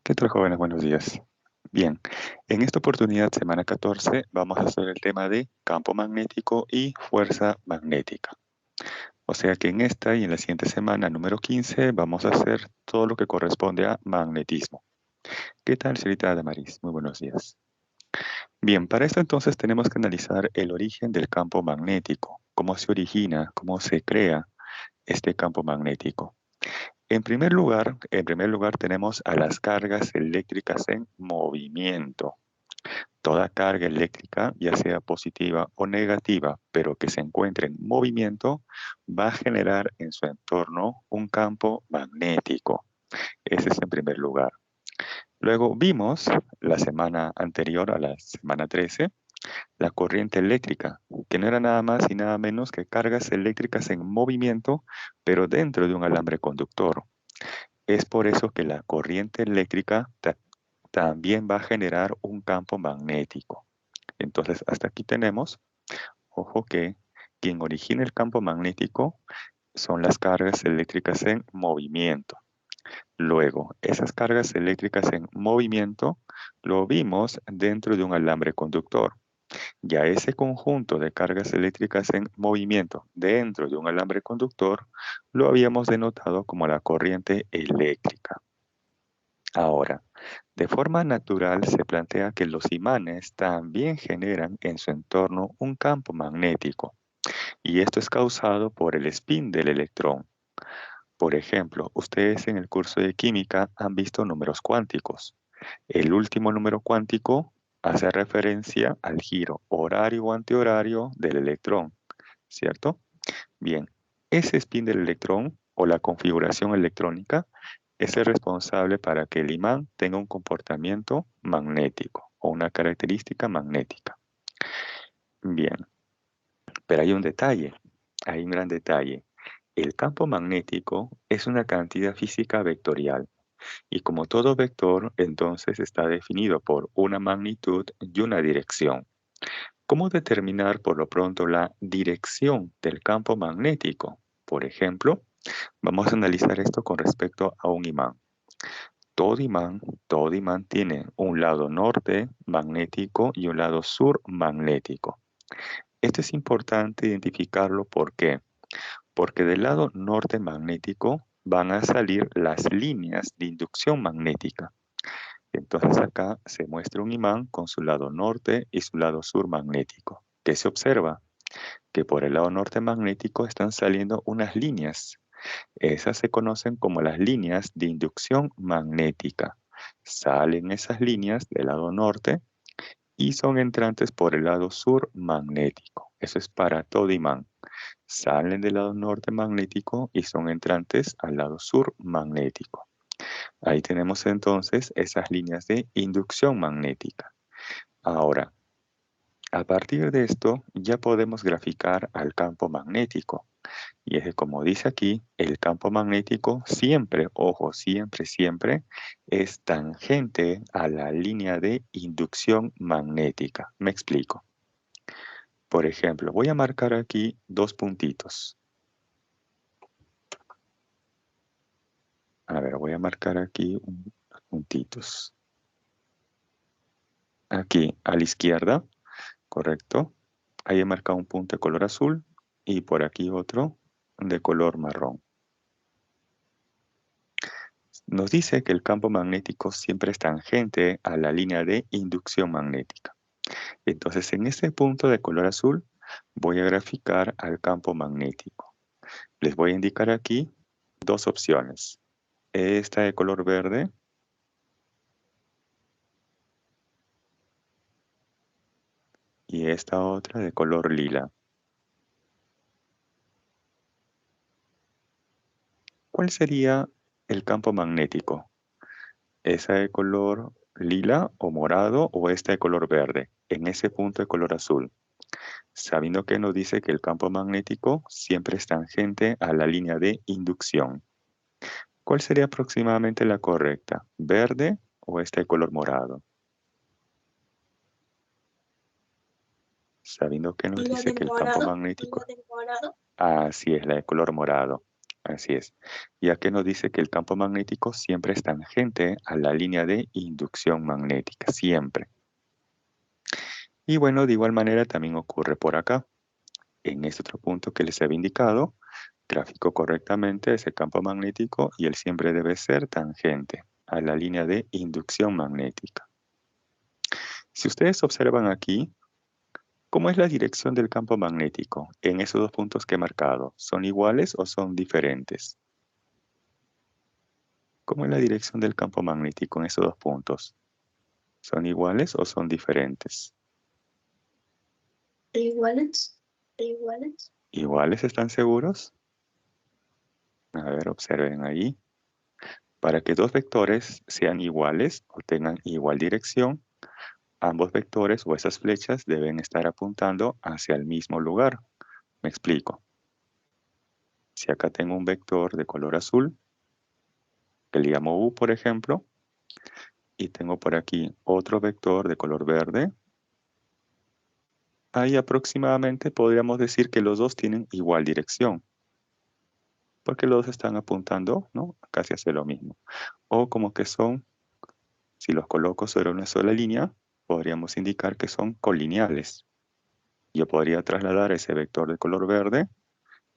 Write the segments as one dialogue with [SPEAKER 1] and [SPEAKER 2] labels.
[SPEAKER 1] ¿Qué tal, jóvenes? Buenos días. Bien, en esta oportunidad, semana 14, vamos a hacer el tema de campo magnético y fuerza magnética. O sea que en esta y en la siguiente semana, número 15, vamos a hacer todo lo que corresponde a magnetismo. ¿Qué tal, señorita Damaris? Muy buenos días. Bien, para esto entonces tenemos que analizar el origen del campo magnético, cómo se origina, cómo se crea este campo magnético. En primer lugar tenemos a las cargas eléctricas en movimiento. Toda carga eléctrica, ya sea positiva o negativa, pero que se encuentre en movimiento, va a generar en su entorno un campo magnético. Ese es en primer lugar. Luego vimos la semana anterior a la semana 13, la corriente eléctrica, que no era nada más y nada menos que cargas eléctricas en movimiento, pero dentro de un alambre conductor. Es por eso que la corriente eléctrica también va a generar un campo magnético. Entonces, hasta aquí tenemos, ojo que quien origina el campo magnético son las cargas eléctricas en movimiento. Luego, esas cargas eléctricas en movimiento lo vimos dentro de un alambre conductor. Ya ese conjunto de cargas eléctricas en movimiento dentro de un alambre conductor lo habíamos denotado como la corriente eléctrica. Ahora, de forma natural se plantea que los imanes también generan en su entorno un campo magnético, y esto es causado por el spin del electrón. Por ejemplo, ustedes en el curso de química han visto números cuánticos. El último número cuántico hace referencia al giro horario o antihorario del electrón, ¿cierto? Bien, ese spin del electrón o la configuración electrónica es el responsable para que el imán tenga un comportamiento magnético o una característica magnética. Bien, pero hay un gran detalle. El campo magnético es una cantidad física vectorial y como todo vector, entonces está definido por una magnitud y una dirección. ¿Cómo determinar por lo pronto la dirección del campo magnético? Por ejemplo, vamos a analizar esto con respecto a un imán. Todo imán, todo imán tiene un lado norte magnético y un lado sur magnético. Esto es importante identificarlo. ¿Por qué? Porque del lado norte magnético van a salir las líneas de inducción magnética. Entonces acá se muestra un imán con su lado norte y su lado sur magnético. ¿Qué se observa? Que por el lado norte magnético están saliendo unas líneas. Esas se conocen como las líneas de inducción magnética. Salen esas líneas del lado norte y son entrantes por el lado sur magnético. Eso es para todo imán. Salen del lado norte magnético y son entrantes al lado sur magnético. Ahí tenemos entonces esas líneas de inducción magnética. Ahora, a partir de esto ya podemos graficar al campo magnético. Y es que, como dice aquí, el campo magnético siempre, ojo, siempre, siempre es tangente a la línea de inducción magnética. Me explico. Por ejemplo, voy a marcar aquí dos puntitos. A ver, voy a marcar aquí unos puntitos. Aquí a la izquierda, correcto. Ahí he marcado un punto de color azul y por aquí otro de color marrón. Nos dice que el campo magnético siempre es tangente a la línea de inducción magnética. Entonces, en este punto de color azul voy a graficar al campo magnético. Les voy a indicar aquí dos opciones. Esta de color verde y esta otra de color lila. ¿Cuál sería el campo magnético? ¿Esa de color lila o morado o esta de color verde? En ese punto de color azul. Sabiendo que nos dice que el campo magnético siempre es tangente a la línea de inducción. ¿Cuál sería aproximadamente la correcta? ¿Verde o esta de color morado? Sabiendo que nos
[SPEAKER 2] La
[SPEAKER 1] dice
[SPEAKER 2] de
[SPEAKER 1] que el campo
[SPEAKER 2] morado, la
[SPEAKER 1] magnético,
[SPEAKER 2] de morado.
[SPEAKER 1] así es, la de color morado. Así es. Ya que nos dice que el campo magnético siempre es tangente a la línea de inducción magnética, siempre. Y bueno, de igual manera también ocurre por acá. En este otro punto que les había indicado, gráfico correctamente ese campo magnético y él siempre debe ser tangente a la línea de inducción magnética. Si ustedes observan aquí, ¿cómo es la dirección del campo magnético en esos dos puntos que he marcado? ¿Son iguales o son diferentes? ¿Cómo es la dirección del campo magnético en esos dos puntos? ¿Son iguales o son diferentes?
[SPEAKER 2] Iguales. Iguales.
[SPEAKER 1] ¿Iguales, están seguros? A ver, observen ahí. Para que dos vectores sean iguales o tengan igual dirección, ambos vectores o esas flechas deben estar apuntando hacia el mismo lugar. Me explico. Si acá tengo un vector de color azul, que le llamo U, por ejemplo, y tengo por aquí otro vector de color verde, ahí aproximadamente podríamos decir que los dos tienen igual dirección, porque los dos están apuntando, ¿no?, casi hacia lo mismo. O como que son, si los coloco sobre una sola línea, podríamos indicar que son colineales. Yo podría trasladar ese vector de color verde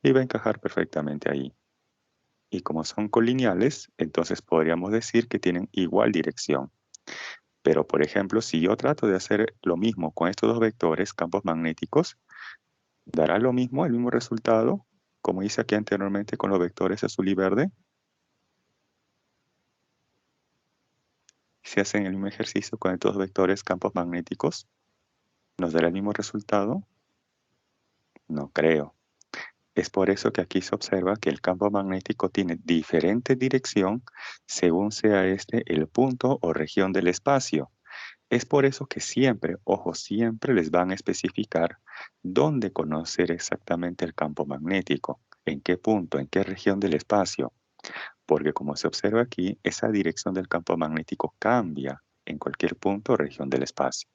[SPEAKER 1] y va a encajar perfectamente ahí. Y como son colineales, entonces podríamos decir que tienen igual dirección. Pero, por ejemplo, si yo trato de hacer lo mismo con estos dos vectores, campos magnéticos, dará lo mismo, el mismo resultado, como hice aquí anteriormente con los vectores azul y verde. Si hacen el mismo ejercicio con estos dos vectores campos magnéticos, ¿nos dará el mismo resultado? No creo. Es por eso que aquí se observa que el campo magnético tiene diferente dirección según sea este el punto o región del espacio. Es por eso que siempre, ojo, siempre les van a especificar dónde conocer exactamente el campo magnético, en qué punto, en qué región del espacio. Porque como se observa aquí, esa dirección del campo magnético cambia en cualquier punto o región del espacio.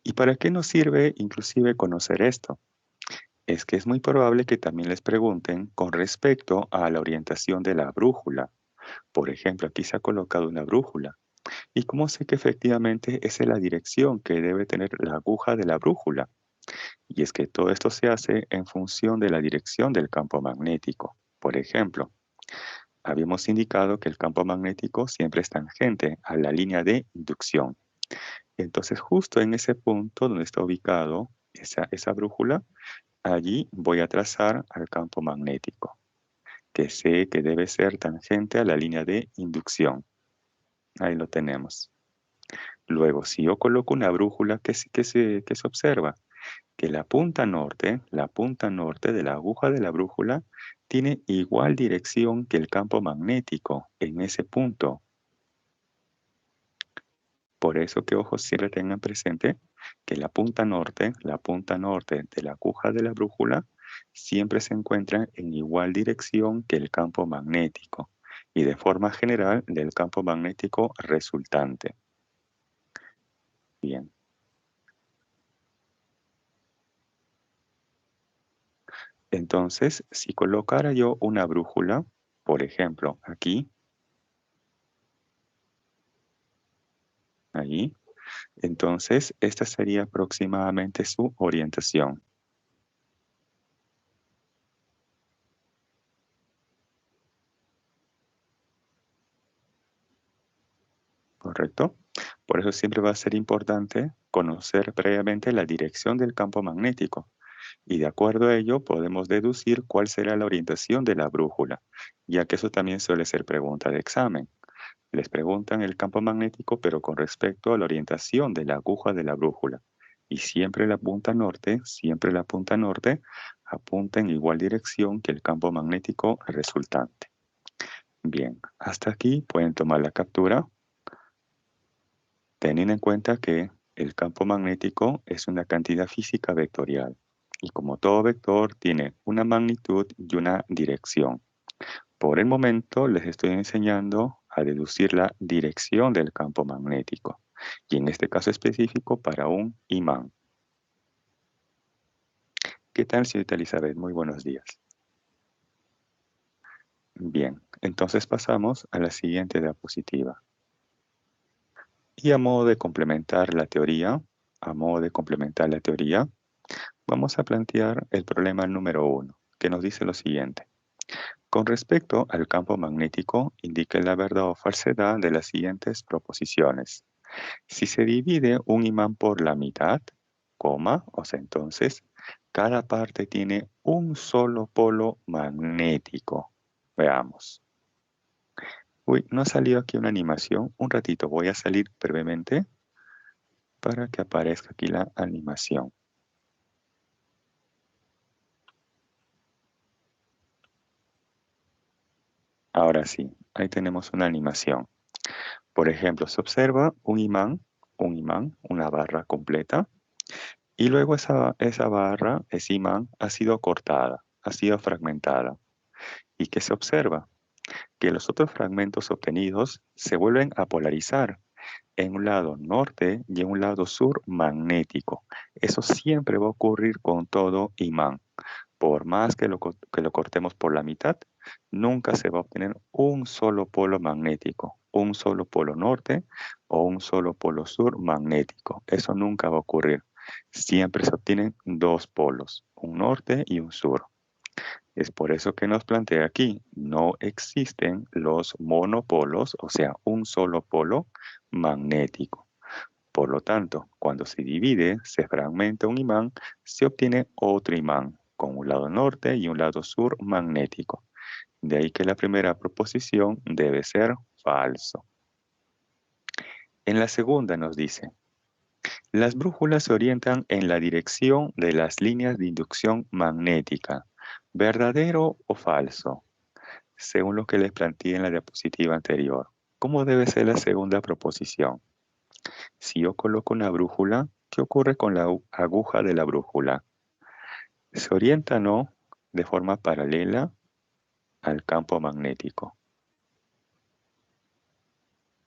[SPEAKER 1] ¿Y para qué nos sirve inclusive conocer esto? Es que es muy probable que también les pregunten con respecto a la orientación de la brújula. Por ejemplo, aquí se ha colocado una brújula. ¿Y cómo sé que efectivamente esa es la dirección que debe tener la aguja de la brújula? Y es que todo esto se hace en función de la dirección del campo magnético. Por ejemplo, habíamos indicado que el campo magnético siempre es tangente a la línea de inducción. Entonces, justo en ese punto donde está ubicado esa brújula, allí voy a trazar al campo magnético, que sé que debe ser tangente a la línea de inducción. Ahí lo tenemos. Luego, si yo coloco una brújula, ¿qué se observa? Que la punta norte de la aguja de la brújula, tiene igual dirección que el campo magnético en ese punto. Por eso que ojos siempre tengan presente que la punta norte de la aguja de la brújula, siempre se encuentra en igual dirección que el campo magnético y de forma general del campo magnético resultante. Bien. Entonces, si colocara yo una brújula, por ejemplo, aquí, allí, entonces esta sería aproximadamente su orientación, ¿correcto? Por eso siempre va a ser importante conocer previamente la dirección del campo magnético y de acuerdo a ello podemos deducir cuál será la orientación de la brújula, ya que eso también suele ser pregunta de examen. Les preguntan el campo magnético, pero con respecto a la orientación de la aguja de la brújula. Y siempre la punta norte, apunta en igual dirección que el campo magnético resultante. Bien, hasta aquí pueden tomar la captura, teniendo en cuenta que el campo magnético es una cantidad física vectorial. Y como todo vector, tiene una magnitud y una dirección. Por el momento les estoy enseñando a deducir la dirección del campo magnético y en este caso específico para un imán. ¿Qué tal, señorita Elizabeth? Muy buenos días. Bien, entonces pasamos a la siguiente diapositiva. Y a modo de complementar la teoría, vamos a plantear el problema número 1, que nos dice lo siguiente. Con respecto al campo magnético, indique la verdad o falsedad de las siguientes proposiciones. Si se divide un imán por la mitad, o sea, entonces, cada parte tiene un solo polo magnético. Veamos. Uy, no ha salido aquí una animación. Un ratito, voy a salir brevemente para que aparezca aquí la animación. Ahora sí, ahí tenemos una animación. Por ejemplo, se observa un imán, una barra completa, y luego esa barra, ese imán, ha sido cortada, ha sido fragmentada. ¿Y qué se observa? Que los otros fragmentos obtenidos se vuelven a polarizar en un lado norte y en un lado sur magnético. Eso siempre va a ocurrir con todo imán. Por más que lo cortemos por la mitad, nunca se va a obtener un solo polo magnético, un solo polo norte o un solo polo sur magnético. Eso nunca va a ocurrir. Siempre se obtienen dos polos, un norte y un sur. Es por eso que nos plantea aquí, no existen los monopolos, o sea, un solo polo magnético. Por lo tanto, cuando se divide, se fragmenta un imán, se obtiene otro imán con un lado norte y un lado sur magnético. De ahí que la primera proposición debe ser falso. En la segunda nos dice, las brújulas se orientan en la dirección de las líneas de inducción magnética. ¿Verdadero o falso? Según lo que les planteé en la diapositiva anterior. ¿Cómo debe ser la segunda proposición? Si yo coloco una brújula, ¿qué ocurre con la aguja de la brújula? Se orienta, ¿no?, de forma paralela al campo magnético.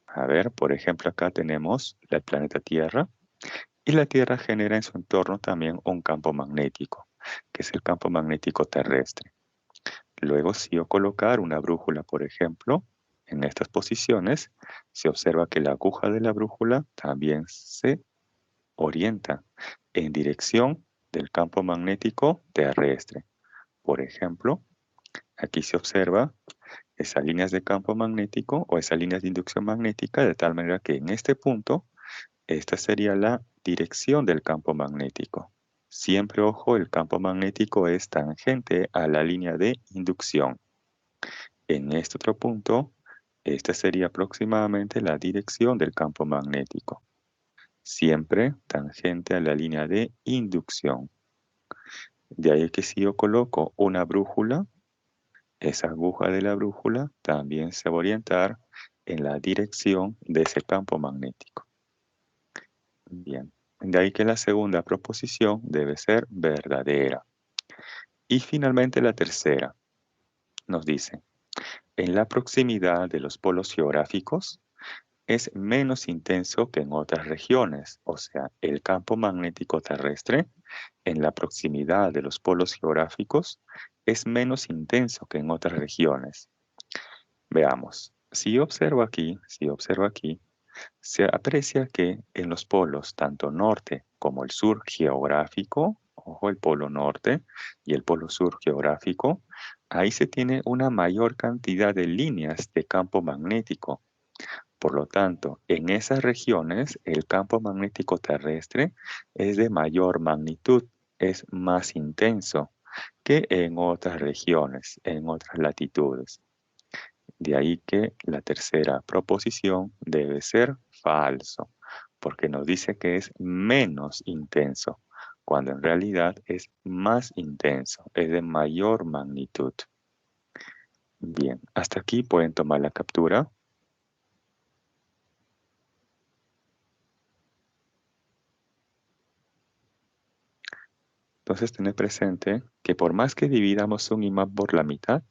[SPEAKER 1] A ver, por ejemplo, acá tenemos el planeta Tierra y la Tierra genera en su entorno también un campo magnético, que es el campo magnético terrestre. Luego, si yo colocar una brújula, por ejemplo, en estas posiciones, se observa que la aguja de la brújula también se orienta en dirección del campo magnético terrestre. Por ejemplo, aquí se observa esas líneas de campo magnético o esas líneas de inducción magnética de tal manera que en este punto, esta sería la dirección del campo magnético. Siempre, ojo, el campo magnético es tangente a la línea de inducción. En este otro punto, esta sería aproximadamente la dirección del campo magnético. Siempre tangente a la línea de inducción. De ahí que si yo coloco una brújula, esa aguja de la brújula también se va a orientar en la dirección de ese campo magnético. Bien, de ahí que la segunda proposición debe ser verdadera. Y finalmente la tercera nos dice, en la proximidad de los polos geográficos es menos intenso que en otras regiones, o sea, el campo magnético terrestre en la proximidad de los polos geográficos es menos intenso que en otras regiones. Veamos, si observo aquí, se aprecia que en los polos, tanto norte como el sur geográfico, ojo, el polo norte y el polo sur geográfico, ahí se tiene una mayor cantidad de líneas de campo magnético. Por lo tanto, en esas regiones, el campo magnético terrestre es de mayor magnitud, es más intenso que en otras regiones, en otras latitudes. De ahí que la tercera proposición debe ser falso, porque nos dice que es menos intenso, cuando en realidad es más intenso, es de mayor magnitud. Bien, hasta aquí pueden tomar la captura. Entonces, tener presente que por más que dividamos un imán por la mitad,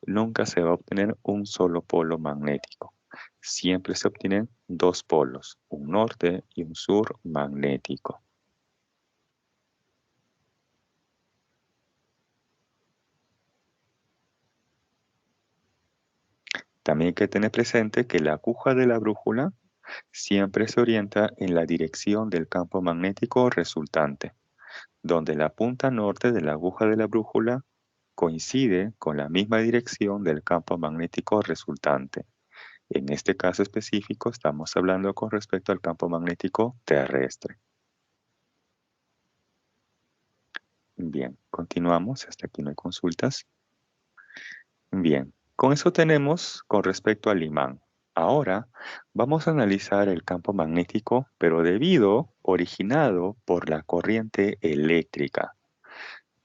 [SPEAKER 1] nunca se va a obtener un solo polo magnético. Siempre se obtienen dos polos, un norte y un sur magnético. También hay que tener presente que la aguja de la brújula siempre se orienta en la dirección del campo magnético resultante, donde la punta norte de la aguja de la brújula coincide con la misma dirección del campo magnético resultante. En este caso específico estamos hablando con respecto al campo magnético terrestre. Bien, continuamos. Hasta aquí no hay consultas. Bien, con eso tenemos con respecto al imán. Ahora vamos a analizar el campo magnético, pero originado por la corriente eléctrica.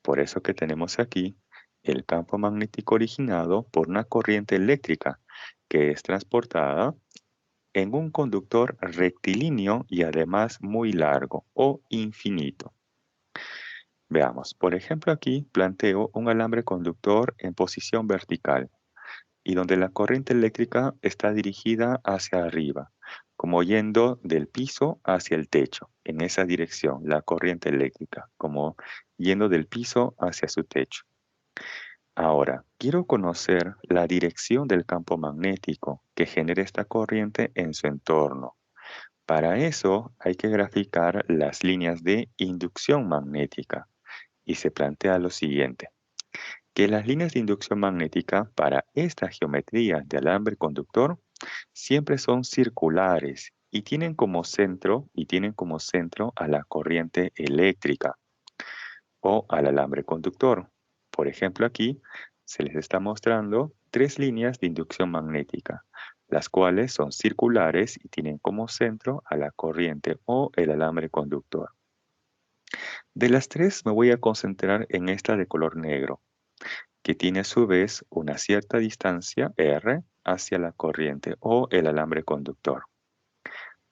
[SPEAKER 1] Por eso que tenemos aquí el campo magnético originado por una corriente eléctrica que es transportada en un conductor rectilíneo y además muy largo o infinito. Veamos, por ejemplo, aquí planteo un alambre conductor en posición vertical y donde la corriente eléctrica está dirigida hacia arriba, como yendo del piso hacia el techo, en esa dirección, la corriente eléctrica, como yendo del piso hacia su techo. Ahora, quiero conocer la dirección del campo magnético que genera esta corriente en su entorno. Para eso hay que graficar las líneas de inducción magnética y se plantea lo siguiente, que las líneas de inducción magnética para esta geometría de alambre conductor siempre son circulares y tienen como centro a la corriente eléctrica o al alambre conductor. Por ejemplo, aquí se les está mostrando tres líneas de inducción magnética, las cuales son circulares y tienen como centro a la corriente o el alambre conductor. De las tres me voy a concentrar en esta de color negro, que tiene a su vez una cierta distancia r hacia la corriente o el alambre conductor.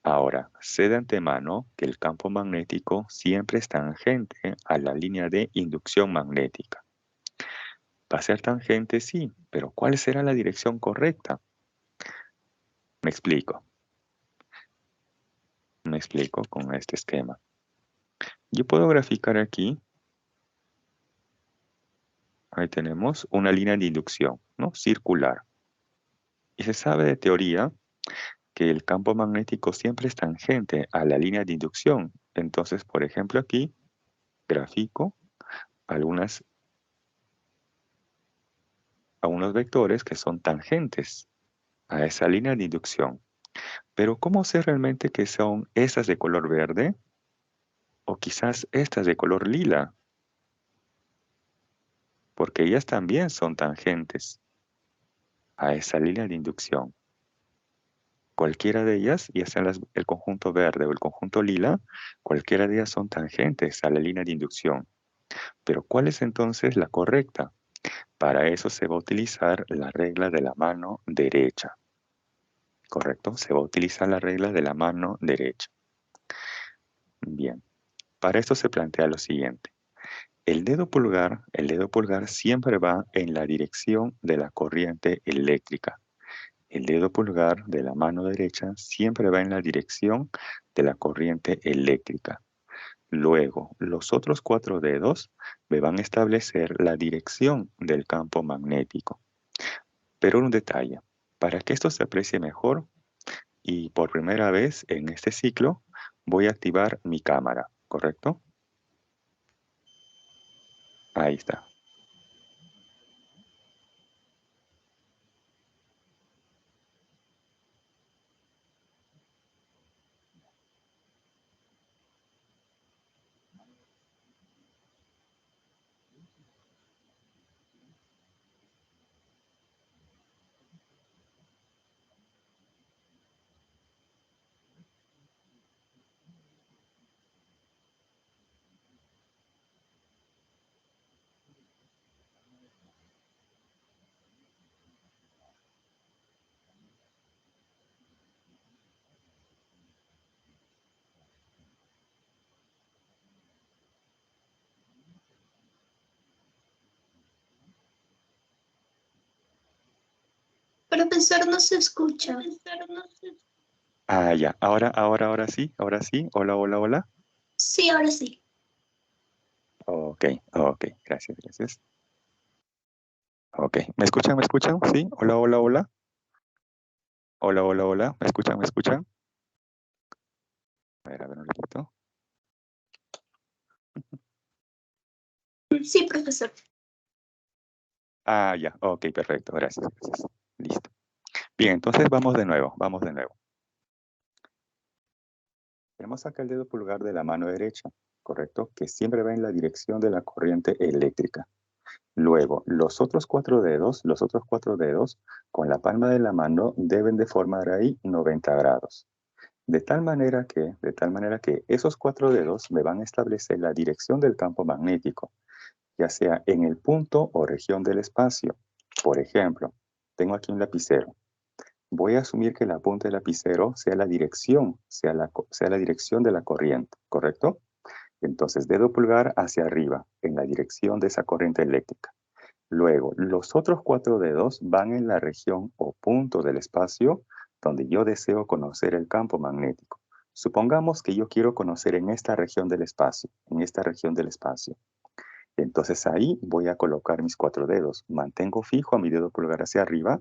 [SPEAKER 1] Ahora, sé de antemano que el campo magnético siempre es tangente a la línea de inducción magnética. Va a ser tangente, sí, pero ¿cuál será la dirección correcta? Me explico. Me explico con este esquema. Yo puedo graficar aquí, ahí tenemos una línea de inducción, ¿no? Circular. Y se sabe de teoría que el campo magnético siempre es tangente a la línea de inducción. Entonces, por ejemplo, aquí grafico algunos vectores que son tangentes a esa línea de inducción. Pero ¿cómo sé realmente que son esas de color verde? O quizás estas de color lila, porque ellas también son tangentes a esa línea de inducción. Cualquiera de ellas, ya sea el conjunto verde o el conjunto lila, cualquiera de ellas son tangentes a la línea de inducción. Pero ¿cuál es entonces la correcta? Para eso se va a utilizar la regla de la mano derecha. ¿Correcto? Se va a utilizar la regla de la mano derecha. Bien, para esto se plantea lo siguiente. El dedo pulgar siempre va en la dirección de la corriente eléctrica. El dedo pulgar de la mano derecha siempre va en la dirección de la corriente eléctrica. Luego, los otros 4 dedos me van a establecer la dirección del campo magnético. Pero un detalle, para que esto se aprecie mejor y por primera vez en este ciclo, voy a activar mi cámara, ¿correcto? Ahí está.
[SPEAKER 2] Profesor, no se escucha.
[SPEAKER 1] Ah, ya. Ahora sí, ahora sí. Hola, hola, hola.
[SPEAKER 2] Sí, ahora sí.
[SPEAKER 1] Ok, ok. Gracias, gracias. Ok. ¿Me escuchan? ¿Me escuchan? Sí. Hola, hola, hola. Hola, hola, hola. ¿Me escuchan? ¿Me escuchan? A ver un ratito.
[SPEAKER 2] Sí, profesor.
[SPEAKER 1] Ah, ya. Ok, perfecto. Gracias, gracias. Listo. Bien, entonces vamos de nuevo. Vamos de nuevo. Tenemos acá el dedo pulgar de la mano derecha, ¿correcto? Que siempre va en la dirección de la corriente eléctrica. Luego, los otros cuatro dedos, con la palma de la mano deben de formar ahí 90 grados. De tal manera que esos cuatro dedos me van a establecer la dirección del campo magnético, ya sea en el punto o región del espacio. Por ejemplo, tengo aquí un lapicero. Voy a asumir que la punta del lapicero sea la dirección, sea la dirección de la corriente, ¿correcto? Entonces, dedo pulgar hacia arriba, en la dirección de esa corriente eléctrica. Luego, los otros cuatro dedos van en la región o punto del espacio donde yo deseo conocer el campo magnético. Supongamos que yo quiero conocer en esta región del espacio, Entonces ahí voy a colocar mis cuatro dedos. Mantengo fijo a mi dedo pulgar hacia arriba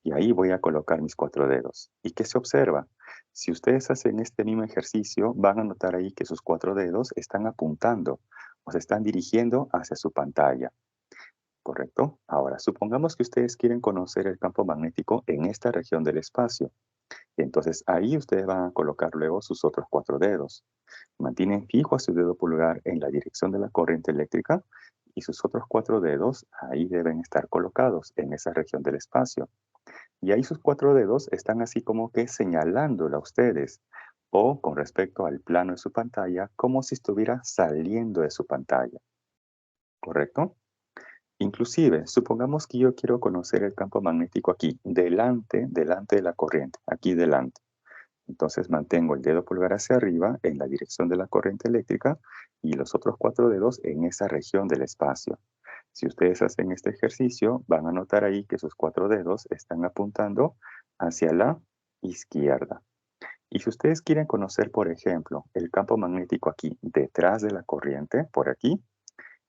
[SPEAKER 1] y ahí voy a colocar mis cuatro dedos. ¿Y qué se observa? Si ustedes hacen este mismo ejercicio, van a notar ahí que sus cuatro dedos están apuntando o se están dirigiendo hacia su pantalla. ¿Correcto? Ahora, supongamos que ustedes quieren conocer el campo magnético en esta región del espacio. Entonces ahí ustedes van a colocar luego sus otros cuatro dedos. Mantienen fijo a su dedo pulgar en la dirección de la corriente eléctrica y sus otros cuatro dedos ahí deben estar colocados en esa región del espacio. Y ahí sus cuatro dedos están así como que señalándola a ustedes o con respecto al plano de su pantalla como si estuviera saliendo de su pantalla. ¿Correcto? Inclusive, supongamos que yo quiero conocer el campo magnético aquí, delante de la corriente, aquí delante. Entonces mantengo el dedo pulgar hacia arriba en la dirección de la corriente eléctrica y los otros cuatro dedos en esa región del espacio. Si ustedes hacen este ejercicio, van a notar ahí que sus cuatro dedos están apuntando hacia la izquierda. Y si ustedes quieren conocer, por ejemplo, el campo magnético aquí detrás de la corriente, por aquí,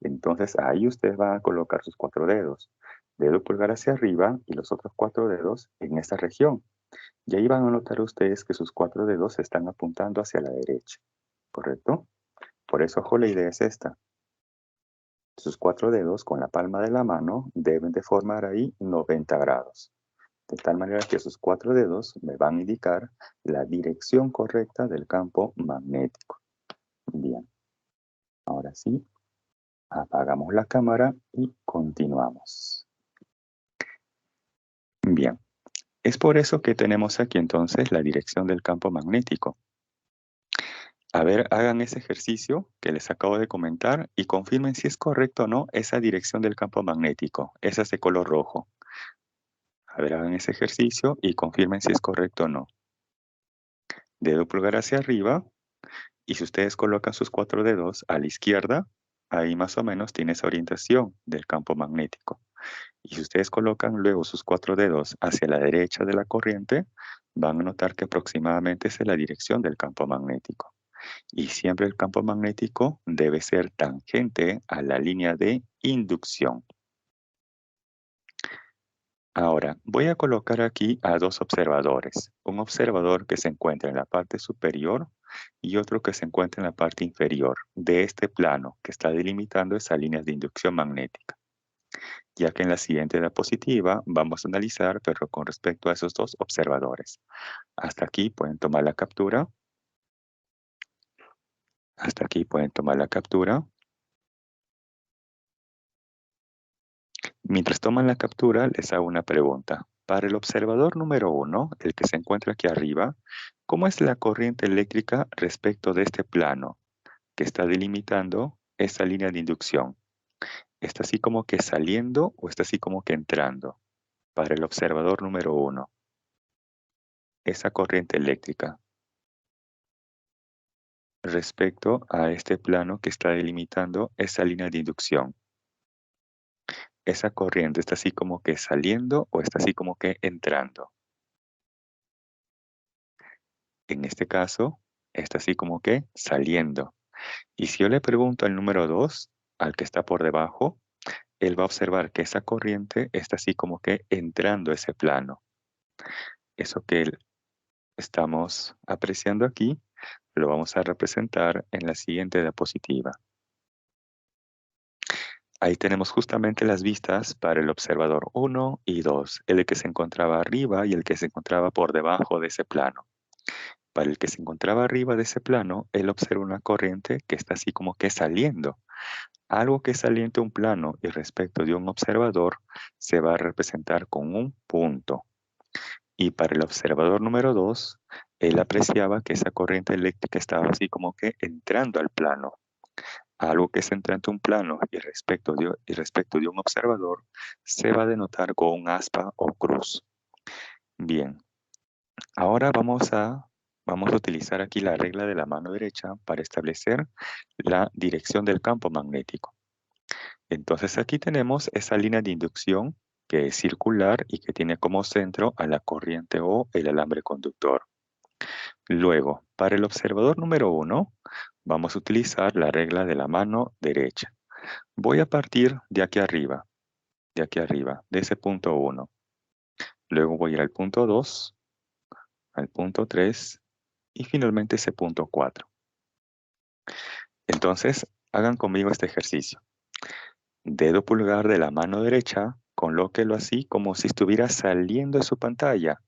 [SPEAKER 1] entonces ahí ustedes van a colocar sus cuatro dedos. Dedo pulgar hacia arriba y los otros cuatro dedos en esta región. Y ahí van a notar ustedes que sus cuatro dedos están apuntando hacia la derecha, ¿correcto? Por eso, ojo, la idea es esta. Sus cuatro dedos con la palma de la mano deben de formar ahí 90 grados. De tal manera que sus cuatro dedos me van a indicar la dirección correcta del campo magnético. Bien, ahora sí, apagamos la cámara y continuamos. Bien, es por eso que tenemos aquí entonces la dirección del campo magnético. A ver, hagan ese ejercicio que les acabo de comentar y confirmen si es correcto o no esa dirección del campo magnético. Esa es de color rojo. A ver, hagan ese ejercicio y confirmen si es correcto o no. Dedo pulgar hacia arriba y si ustedes colocan sus cuatro dedos a la izquierda, ahí más o menos tiene esa orientación del campo magnético. Y si ustedes colocan luego sus cuatro dedos hacia la derecha de la corriente, van a notar que aproximadamente esa es la dirección del campo magnético. Y siempre el campo magnético debe ser tangente a la línea de inducción. Ahora, voy a colocar aquí a dos observadores. Un observador que se encuentra en la parte superior y otro que se encuentra en la parte inferior de este plano que está delimitando esa línea de inducción magnética. Ya que en la siguiente diapositiva vamos a analizar, pero con respecto a esos dos observadores. Hasta aquí pueden tomar la captura. Hasta aquí pueden tomar la captura. Mientras toman la captura, les hago una pregunta. Para el observador número 1, el que se encuentra aquí arriba, ¿cómo es la corriente eléctrica respecto de este plano que está delimitando esta línea de inducción? ¿Está así como que saliendo o está así como que entrando? Para el observador número 1, esa corriente eléctrica respecto a este plano que está delimitando esa línea de inducción. ¿Esa corriente está así como que saliendo o está así como que entrando? En este caso, está así como que saliendo. Y si yo le pregunto al número 2, al que está por debajo, él va a observar que esa corriente está así como que entrando a ese plano. Eso que estamos apreciando aquí, lo vamos a representar en la siguiente diapositiva. Ahí tenemos justamente las vistas para el observador 1 y 2, el que se encontraba arriba y el que se encontraba por debajo de ese plano. Para el que se encontraba arriba de ese plano, él observa una corriente que está así como que saliendo. Algo que saliente un plano y respecto de un observador se va a representar con un punto. Y para el observador número 2, él apreciaba que esa corriente eléctrica estaba así como que entrando al plano. Algo que se entra entre un plano y respecto de un observador se va a denotar con un aspa o cruz. Bien, ahora vamos a utilizar aquí la regla de la mano derecha para establecer la dirección del campo magnético. Entonces aquí tenemos esa línea de inducción que es circular y que tiene como centro a la corriente o el alambre conductor. Luego, para el observador número 1, vamos a utilizar la regla de la mano derecha. Voy a partir de aquí arriba, de ese punto 1. Luego voy a ir al punto 2, al punto 3 y finalmente ese punto 4. Entonces, hagan conmigo este ejercicio. Dedo pulgar de la mano derecha, colóquelo así como si estuviera saliendo de su pantalla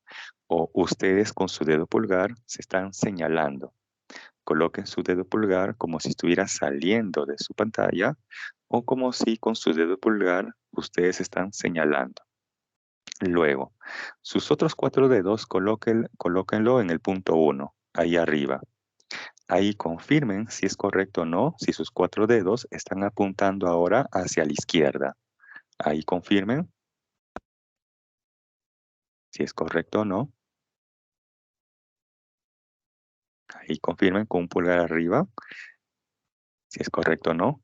[SPEAKER 1] o ustedes con su dedo pulgar se están señalando. Coloquen su dedo pulgar como si estuviera saliendo de su pantalla o como si con su dedo pulgar ustedes están señalando. Luego, sus otros 4 dedos colóquenlo en el punto 1, ahí arriba. Ahí confirmen si es correcto o no, si sus 4 dedos están apuntando ahora hacia la izquierda. Ahí confirmen si es correcto o no. Ahí confirmen con un pulgar arriba si es correcto o no.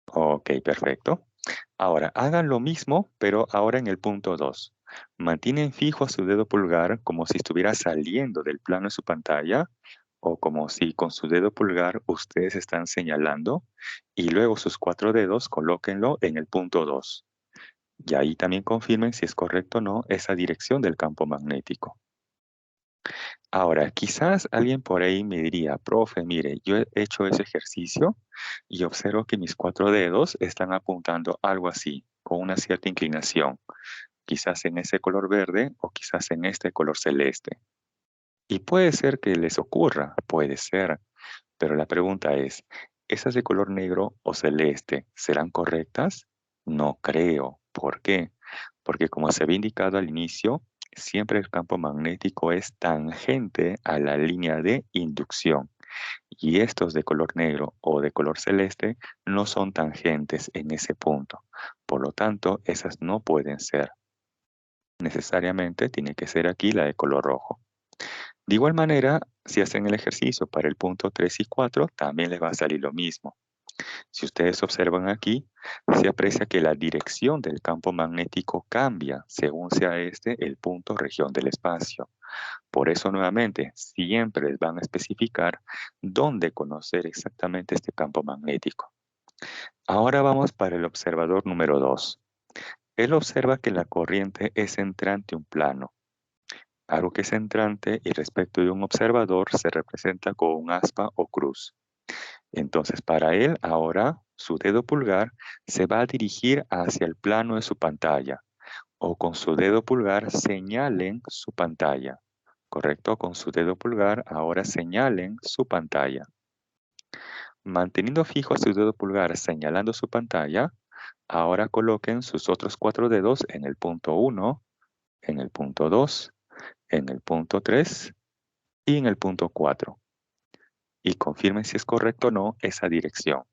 [SPEAKER 1] Ok, perfecto. Ahora, hagan lo mismo, pero ahora en el punto 2. Mantienen fijo a su dedo pulgar como si estuviera saliendo del plano de su pantalla o como si con su dedo pulgar ustedes están señalando y luego sus 4 dedos colóquenlo en el punto 2. Y ahí también confirmen si es correcto o no esa dirección del campo magnético. Ahora, quizás alguien por ahí me diría, profe, mire, yo he hecho ese ejercicio y observo que mis 4 dedos están apuntando algo así, con una cierta inclinación, quizás en ese color verde o quizás en este color celeste. Y puede ser que les ocurra, puede ser, pero la pregunta es, ¿esas de color negro o celeste serán correctas? No creo. ¿Por qué? Porque como se había indicado al inicio, siempre el campo magnético es tangente a la línea de inducción. Y estos de color negro o de color celeste no son tangentes en ese punto. Por lo tanto, esas no pueden ser. Necesariamente tiene que ser aquí la de color rojo. De igual manera, si hacen el ejercicio para el punto 3 y 4, también les va a salir lo mismo. Si ustedes observan aquí, se aprecia que la dirección del campo magnético cambia según sea este el punto región del espacio. Por eso, nuevamente, siempre les van a especificar dónde conocer exactamente este campo magnético. Ahora vamos para el observador número 2. Él observa que la corriente es entrante un plano. Algo que es entrante y respecto de un observador se representa con un aspa o cruz. Entonces, para él, ahora su dedo pulgar se va a dirigir hacia el plano de su pantalla o con su dedo pulgar señalen su pantalla. ¿Correcto? Con su dedo pulgar ahora señalen su pantalla. Manteniendo fijo su dedo pulgar señalando su pantalla, ahora coloquen sus otros 4 dedos en el punto 1, en el punto 2, en el punto 3 y en el punto 4. Y confirmen si es correcto o no esa dirección.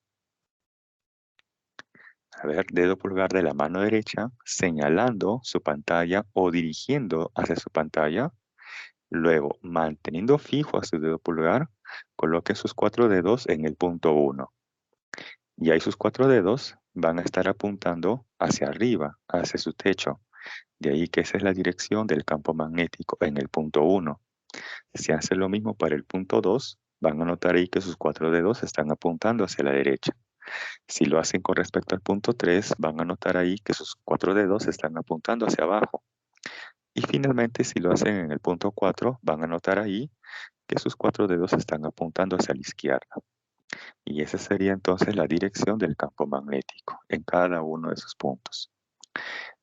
[SPEAKER 1] A ver, dedo pulgar de la mano derecha señalando su pantalla o dirigiendo hacia su pantalla. Luego, manteniendo fijo a su dedo pulgar, coloque sus 4 dedos en el punto 1. Y ahí sus 4 dedos van a estar apuntando hacia arriba, hacia su techo. De ahí que esa es la dirección del campo magnético en el punto 1. Si hacen lo mismo para el punto 2, van a notar ahí que sus 4 dedos están apuntando hacia la derecha. Si lo hacen con respecto al punto 3, van a notar ahí que sus 4 dedos están apuntando hacia abajo. Y finalmente, si lo hacen en el punto 4, van a notar ahí que sus 4 dedos están apuntando hacia la izquierda. Y esa sería entonces la dirección del campo magnético en cada uno de sus puntos.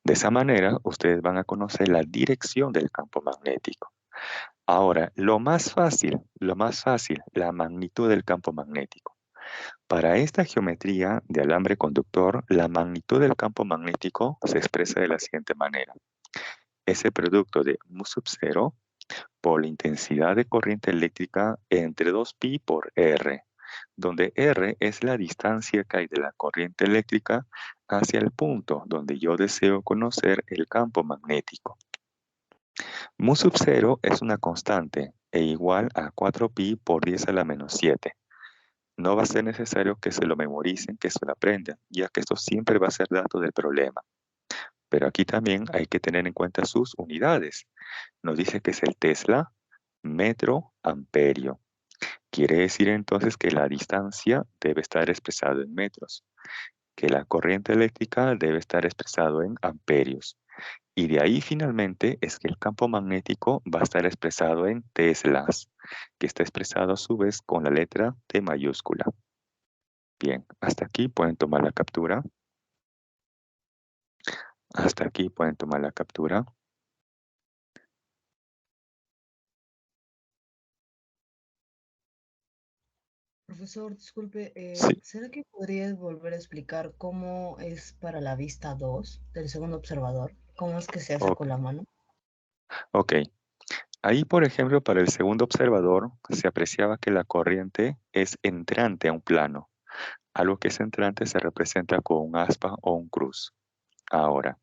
[SPEAKER 1] De esa manera, ustedes van a conocer la dirección del campo magnético. Ahora, lo más fácil, la magnitud del campo magnético. Para esta geometría de alambre conductor, la magnitud del campo magnético se expresa de la siguiente manera. Es el producto de mu sub 0 por la intensidad de corriente eléctrica entre 2pi por R, donde R es la distancia que hay de la corriente eléctrica hacia el punto donde yo deseo conocer el campo magnético. Mu sub 0 es una constante e igual a 4pi por 10 a la menos 7. No va a ser necesario que se lo memoricen, que se lo aprendan, ya que esto siempre va a ser dato del problema. Pero aquí también hay que tener en cuenta sus unidades. Nos dice que es el Tesla, metro, amperio. Quiere decir entonces que la distancia debe estar expresado en metros, que la corriente eléctrica debe estar expresado en amperios. Y de ahí finalmente es que el campo magnético va a estar expresado en teslas, que está expresado a su vez con la letra T mayúscula. Bien, hasta aquí pueden tomar la captura. Hasta aquí pueden tomar la captura.
[SPEAKER 3] Profesor, disculpe,
[SPEAKER 1] Sí,
[SPEAKER 3] ¿será que podrías volver a explicar cómo es para la vista 2 del segundo observador? ¿Cómo es que se hace
[SPEAKER 1] ok.
[SPEAKER 3] con la mano?
[SPEAKER 1] Ok. Ahí, por ejemplo, para el segundo observador, se apreciaba que la corriente es entrante a un plano. Algo que es entrante se representa con un aspa o un cruz. Ahora,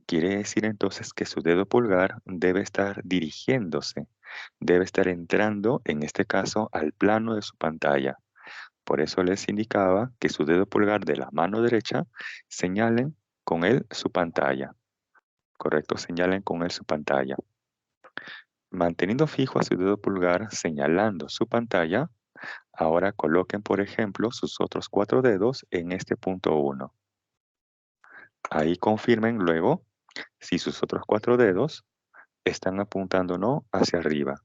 [SPEAKER 1] quiere decir entonces que su dedo pulgar debe estar dirigiéndose, debe estar entrando, en este caso, al plano de su pantalla. Por eso les indicaba que su dedo pulgar de la mano derecha señalen con él su pantalla. Correcto, señalen con él su pantalla. Manteniendo fijo a su dedo pulgar señalando su pantalla, ahora coloquen, por ejemplo, sus otros 4 dedos en este punto 1. Ahí confirmen luego si sus otros 4 dedos están apuntando o no hacia arriba.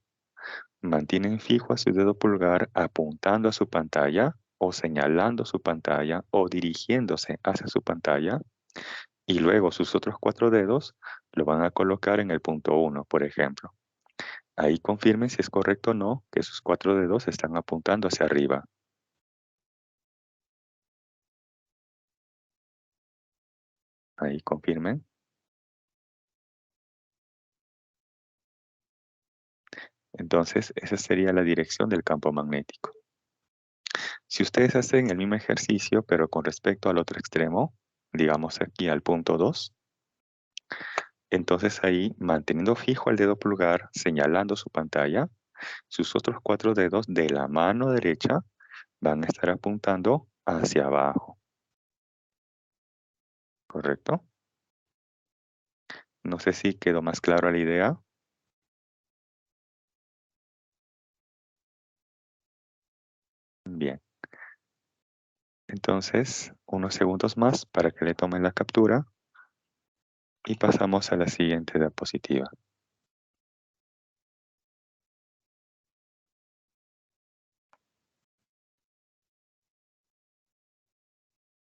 [SPEAKER 1] Mantienen fijo a su dedo pulgar apuntando a su pantalla o señalando su pantalla o dirigiéndose hacia su pantalla. Y luego sus otros 4 dedos lo van a colocar en el punto 1, por ejemplo. Ahí confirmen si es correcto o no que sus 4 dedos están apuntando hacia arriba. Ahí confirmen. Entonces, esa sería la dirección del campo magnético. Si ustedes hacen el mismo ejercicio, pero con respecto al otro extremo, digamos aquí al punto 2, entonces ahí, manteniendo fijo el dedo pulgar, señalando su pantalla, sus otros 4 dedos de la mano derecha van a estar apuntando hacia abajo. ¿Correcto? No sé si quedó más clara la idea. Bien. Entonces, unos segundos más para que le tomen la captura y pasamos a la siguiente diapositiva.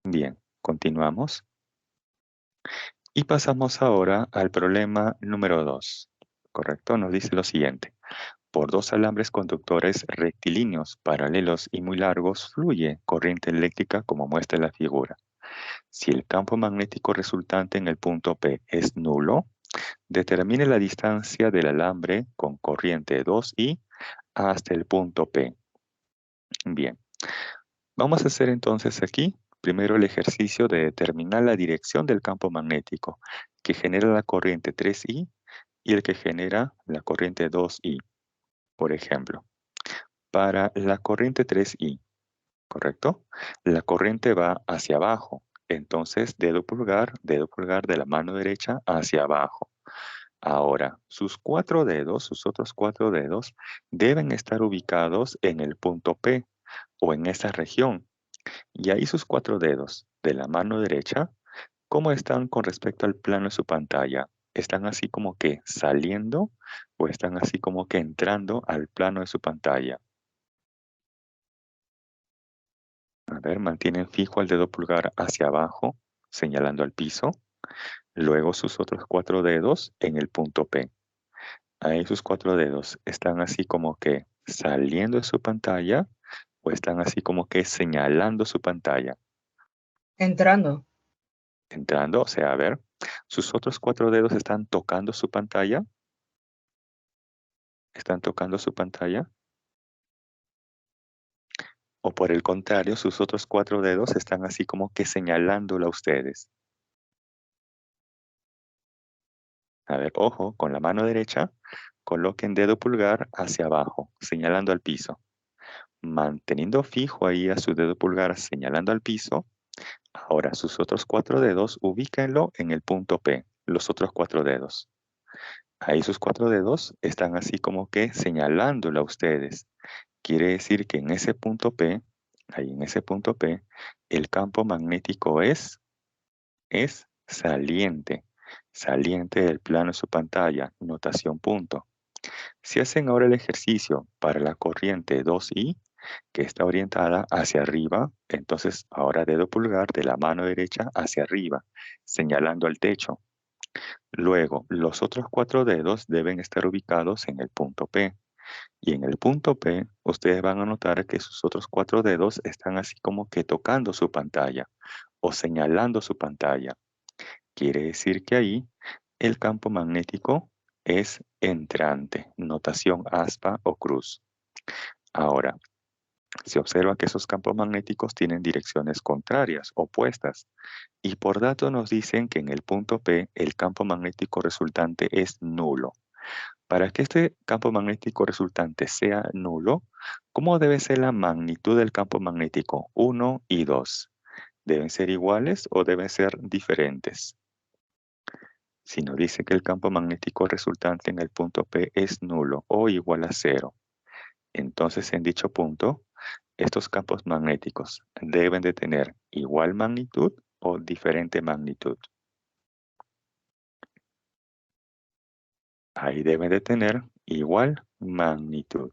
[SPEAKER 1] Bien, continuamos. Y pasamos ahora al problema número 2. ¿Correcto? Nos dice lo siguiente. Por dos alambres conductores rectilíneos, paralelos y muy largos, fluye corriente eléctrica como muestra la figura. Si el campo magnético resultante en el punto P es nulo, determine la distancia del alambre con corriente 2I hasta el punto P. Bien, vamos a hacer entonces aquí primero el ejercicio de determinar la dirección del campo magnético que genera la corriente 3I y el que genera la corriente 2I. Por ejemplo, para la corriente 3I, ¿correcto? La corriente va hacia abajo, entonces dedo pulgar de la mano derecha hacia abajo. Ahora, sus otros 4 dedos, deben estar ubicados en el punto P o en esa región. Y ahí sus 4 dedos de la mano derecha, ¿cómo están con respecto al plano de su pantalla? ¿Están así como que saliendo o están así como que entrando al plano de su pantalla? A ver, mantienen fijo el dedo pulgar hacia abajo, señalando al piso. Luego sus otros 4 dedos en el punto P. Ahí sus 4 dedos están así como que saliendo de su pantalla o están así como que señalando su pantalla.
[SPEAKER 3] Entrando.
[SPEAKER 1] Entrando, o sea, a ver, sus otros 4 dedos están tocando su pantalla. ¿Están tocando su pantalla? O por el contrario, sus otros 4 dedos están así como que señalándola a ustedes. A ver, ojo, con la mano derecha, coloquen dedo pulgar hacia abajo, señalando al piso. Manteniendo fijo ahí a su dedo pulgar señalando al piso, ahora sus otros 4 dedos, ubíquenlo en el punto P, los otros 4 dedos. Ahí sus 4 dedos están así como que señalándolo a ustedes. Quiere decir que en ese punto P, ahí en ese punto P, el campo magnético es saliente. Saliente del plano de su pantalla, notación punto. Si hacen ahora el ejercicio para la corriente 2I, que está orientada hacia arriba, entonces ahora dedo pulgar de la mano derecha hacia arriba, señalando al techo. Luego, los otros 4 dedos deben estar ubicados en el punto P. Y en el punto P, ustedes van a notar que sus otros 4 dedos están así como que tocando su pantalla o señalando su pantalla. Quiere decir que ahí el campo magnético es entrante, notación aspa o cruz. Ahora, se observa que esos campos magnéticos tienen direcciones contrarias, opuestas, y por dato nos dicen que en el punto P el campo magnético resultante es nulo. Para que este campo magnético resultante sea nulo, ¿cómo debe ser la magnitud del campo magnético 1 y 2? ¿Deben ser iguales o deben ser diferentes? Si nos dice que el campo magnético resultante en el punto P es nulo o igual a 0, entonces en dicho punto, estos campos magnéticos deben de tener igual magnitud o diferente magnitud. Ahí deben de tener igual magnitud.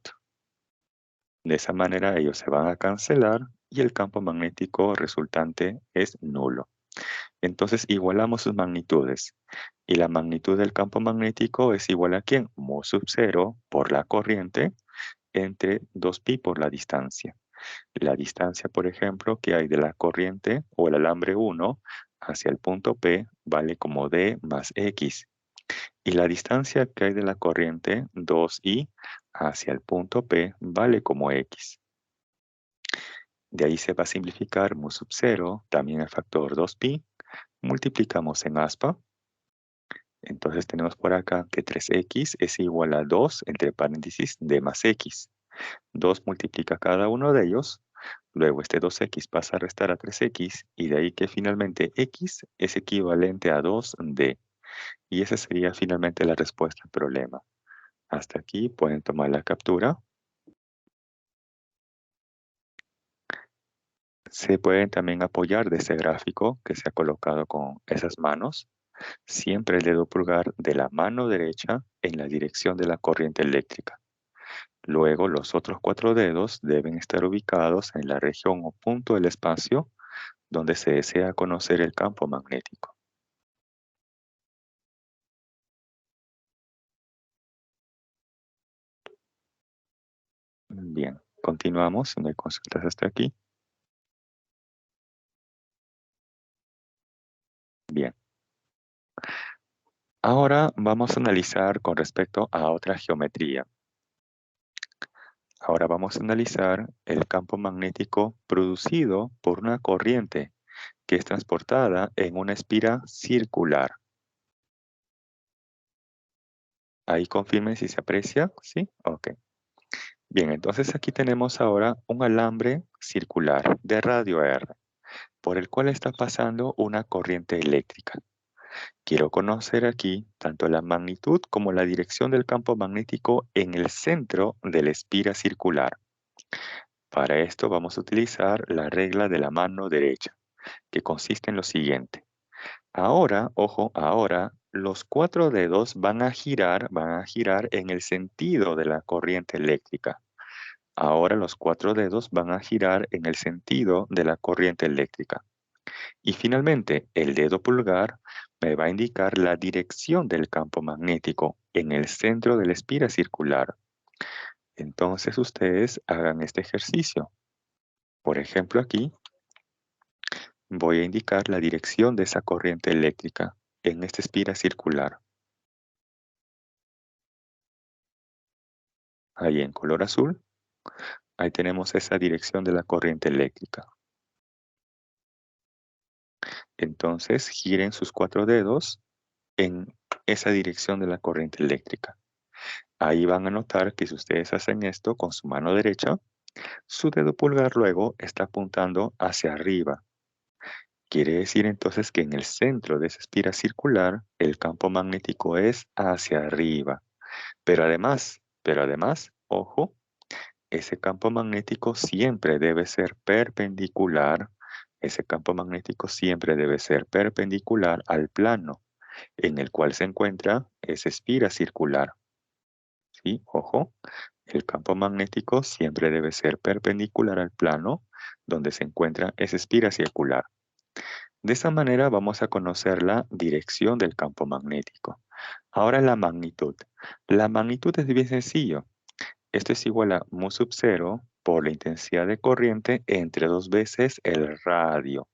[SPEAKER 1] De esa manera ellos se van a cancelar y el campo magnético resultante es nulo. Entonces igualamos sus magnitudes. Y la magnitud del campo magnético es igual a ¿quién? Mu sub 0 por la corriente entre 2pi por la distancia. La distancia, por ejemplo, que hay de la corriente o el alambre 1 hacia el punto P vale como D más X. Y la distancia que hay de la corriente 2I hacia el punto P vale como X. De ahí se va a simplificar mu sub 0, también el factor 2pi, multiplicamos en aspa. Entonces tenemos por acá que 3x es igual a 2, entre paréntesis, d más x. 2 multiplica cada uno de ellos, luego este 2x pasa a restar a 3x, y de ahí que finalmente x es equivalente a 2d. Y esa sería finalmente la respuesta al problema. Hasta aquí pueden tomar la captura. Se pueden también apoyar de ese gráfico que se ha colocado con esas manos. Siempre el dedo pulgar de la mano derecha en la dirección de la corriente eléctrica. Luego los otros 4 dedos deben estar ubicados en la región o punto del espacio donde se desea conocer el campo magnético. Bien, continuamos si me consultas hasta aquí. Bien. Ahora vamos a analizar con respecto a otra geometría. Ahora vamos a analizar el campo magnético producido por una corriente que es transportada en una espira circular. Ahí confirmen si se aprecia, ¿sí? Ok. Bien, entonces aquí tenemos ahora un alambre circular de radio R, por el cual está pasando una corriente eléctrica. Quiero conocer aquí tanto la magnitud como la dirección del campo magnético en el centro de la espira circular. Para esto vamos a utilizar la regla de la mano derecha, que consiste en lo siguiente. Ahora, ojo, ahora los 4 dedos van a girar en el sentido de la corriente eléctrica. Ahora los 4 dedos van a girar en el sentido de la corriente eléctrica. Y finalmente, el dedo pulgar me va a indicar la dirección del campo magnético en el centro de la espira circular. Entonces ustedes hagan este ejercicio. Por ejemplo, aquí voy a indicar la dirección de esa corriente eléctrica en esta espira circular. Ahí en color azul, ahí tenemos esa dirección de la corriente eléctrica. Entonces giren sus 4 dedos en esa dirección de la corriente eléctrica. Ahí van a notar que si ustedes hacen esto con su mano derecha, su dedo pulgar luego está apuntando hacia arriba. Quiere decir entonces que en el centro de esa espira circular, el campo magnético es hacia arriba. Pero además, ojo, ese campo magnético siempre debe ser perpendicular. Ese campo magnético siempre debe ser perpendicular al plano en el cual se encuentra esa espira circular. ¿Sí? Ojo, el campo magnético siempre debe ser perpendicular al plano donde se encuentra esa espira circular. De esa manera vamos a conocer la dirección del campo magnético. Ahora la magnitud. La magnitud es bien sencillo. Esto es igual a mu sub 0 por la intensidad de corriente entre 2 veces el radio.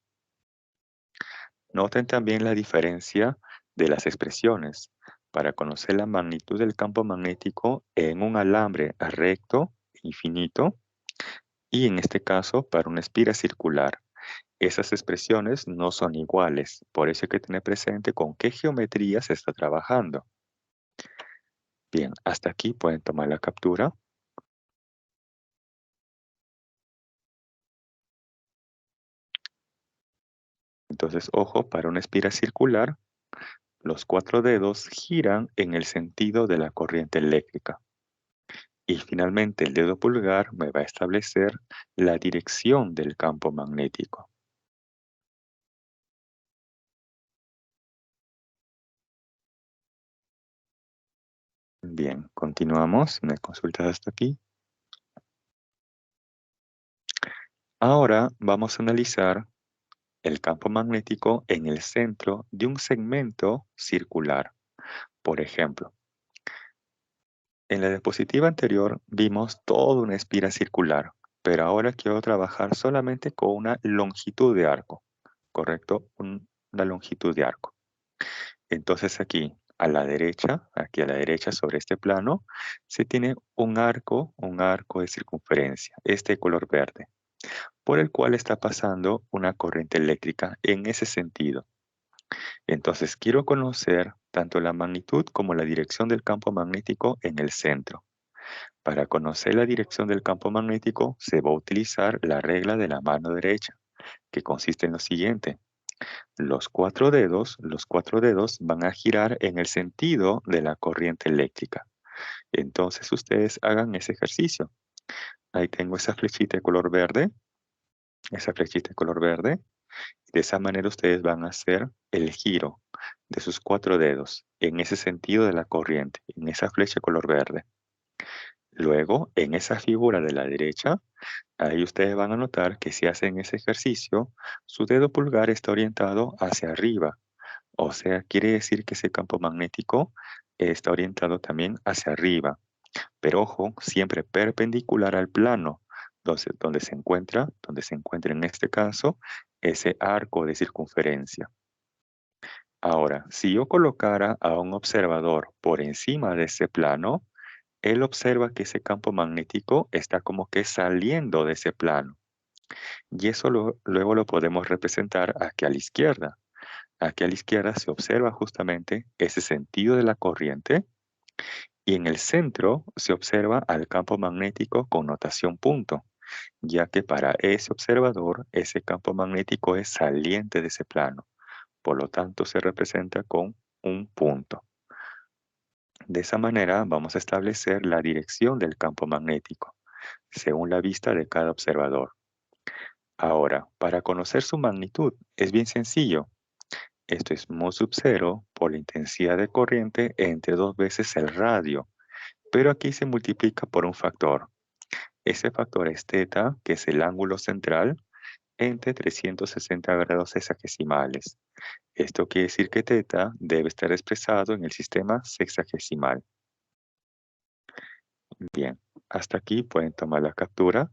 [SPEAKER 1] Noten también la diferencia de las expresiones. Para conocer la magnitud del campo magnético en un alambre recto, infinito, y en este caso para una espira circular. Esas expresiones no son iguales, por eso hay que tener presente con qué geometría se está trabajando. Bien, hasta aquí pueden tomar la captura. Entonces, ojo, para una espira circular, los 4 dedos giran en el sentido de la corriente eléctrica. Y finalmente el dedo pulgar me va a establecer la dirección del campo magnético. Bien, continuamos. ¿Me consultas hasta aquí? Ahora vamos a analizar el campo magnético en el centro de un segmento circular. Por ejemplo, en la diapositiva anterior vimos toda una espira circular, pero ahora quiero trabajar solamente con una longitud de arco, ¿correcto? Una longitud de arco. Entonces aquí a la derecha, sobre este plano, se tiene un arco de circunferencia, este color verde, por el cual está pasando una corriente eléctrica en ese sentido. Entonces quiero conocer tanto la magnitud como la dirección del campo magnético en el centro. Para conocer la dirección del campo magnético se va a utilizar la regla de la mano derecha, que consiste en lo siguiente. Los cuatro dedos van a girar en el sentido de la corriente eléctrica. Entonces ustedes hagan ese ejercicio. Ahí tengo esa flechita de color verde. De esa manera ustedes van a hacer el giro de sus 4 dedos en ese sentido de la corriente, en esa flecha de color verde. Luego, en esa figura de la derecha, ahí ustedes van a notar que si hacen ese ejercicio, su dedo pulgar está orientado hacia arriba. O sea, quiere decir que ese campo magnético está orientado también hacia arriba. Pero ojo, siempre perpendicular al plano donde se encuentra en este caso ese arco de circunferencia. Ahora, si yo colocara a un observador por encima de ese plano, él observa que ese campo magnético está como que saliendo de ese plano. Y eso luego lo podemos representar aquí a la izquierda. Aquí a la izquierda se observa justamente ese sentido de la corriente y en el centro se observa al campo magnético con notación punto, ya que para ese observador ese campo magnético es saliente de ese plano. Por lo tanto, se representa con un punto. De esa manera vamos a establecer la dirección del campo magnético, según la vista de cada observador. Ahora, para conocer su magnitud, es bien sencillo. Esto es mu sub 0 por la intensidad de corriente entre 2 veces el radio. Pero aquí se multiplica por un factor. Ese factor es θ, que es el ángulo central, entre 360 grados sexagesimales. Esto quiere decir que θ debe estar expresado en el sistema sexagesimal. Bien, hasta aquí pueden tomar la captura.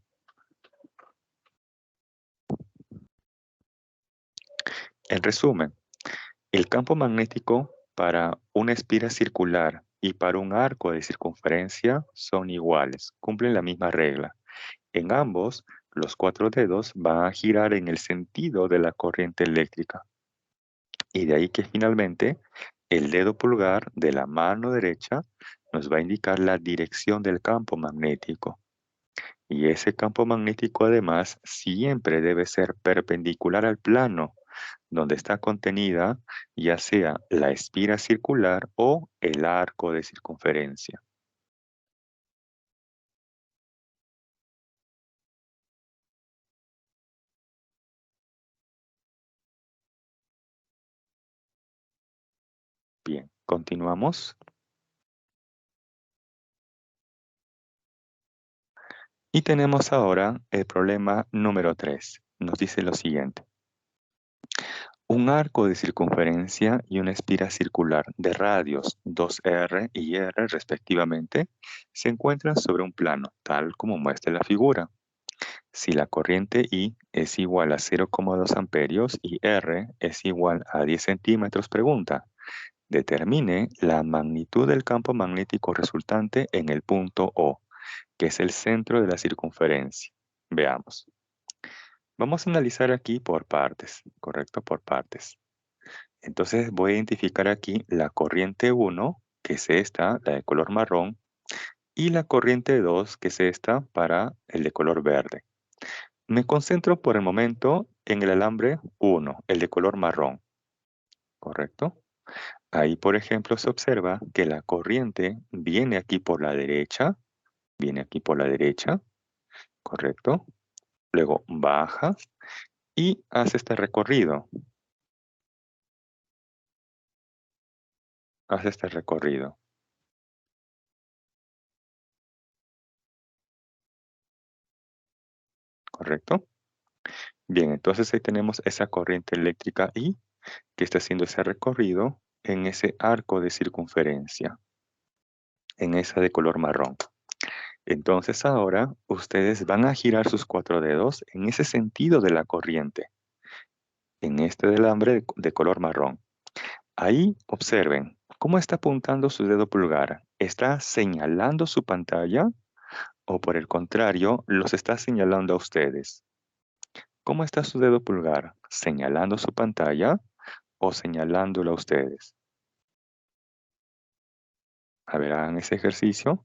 [SPEAKER 1] En resumen, el campo magnético para una espira circular y para un arco de circunferencia son iguales, cumplen la misma regla. En ambos, los 4 dedos van a girar en el sentido de la corriente eléctrica. Y de ahí que finalmente el dedo pulgar de la mano derecha nos va a indicar la dirección del campo magnético. Y ese campo magnético además siempre debe ser perpendicular al plano donde está contenida ya sea la espira circular o el arco de circunferencia. Bien, continuamos. Y tenemos ahora el problema número 3. Nos dice lo siguiente. Un arco de circunferencia y una espira circular de radios 2r y r respectivamente se encuentran sobre un plano, tal como muestra la figura. Si la corriente I es igual a 0,2 amperios y R es igual a 10 centímetros, pregunta, determine la magnitud del campo magnético resultante en el punto O, que es el centro de la circunferencia. Veamos. Vamos a analizar aquí por partes, ¿correcto? Por partes. Entonces voy a identificar aquí la corriente 1, que es esta, la de color marrón, y la corriente 2, que es esta para el de color verde. Me concentro por el momento en el alambre 1, el de color marrón, ¿correcto? Ahí, por ejemplo, se observa que la corriente viene aquí por la derecha, ¿correcto? Luego baja y hace este recorrido. ¿Correcto? Bien, entonces ahí tenemos esa corriente eléctrica I que está haciendo ese recorrido en ese arco de circunferencia, en esa de color marrón. Entonces ahora ustedes van a girar sus 4 dedos en ese sentido de la corriente, en este del alambre de color marrón. Ahí observen cómo está apuntando su dedo pulgar. ¿Está señalando su pantalla o por el contrario los está señalando a ustedes? ¿Cómo está su dedo pulgar? ¿Señalando su pantalla o señalándolo a ustedes? A ver, hagan ese ejercicio.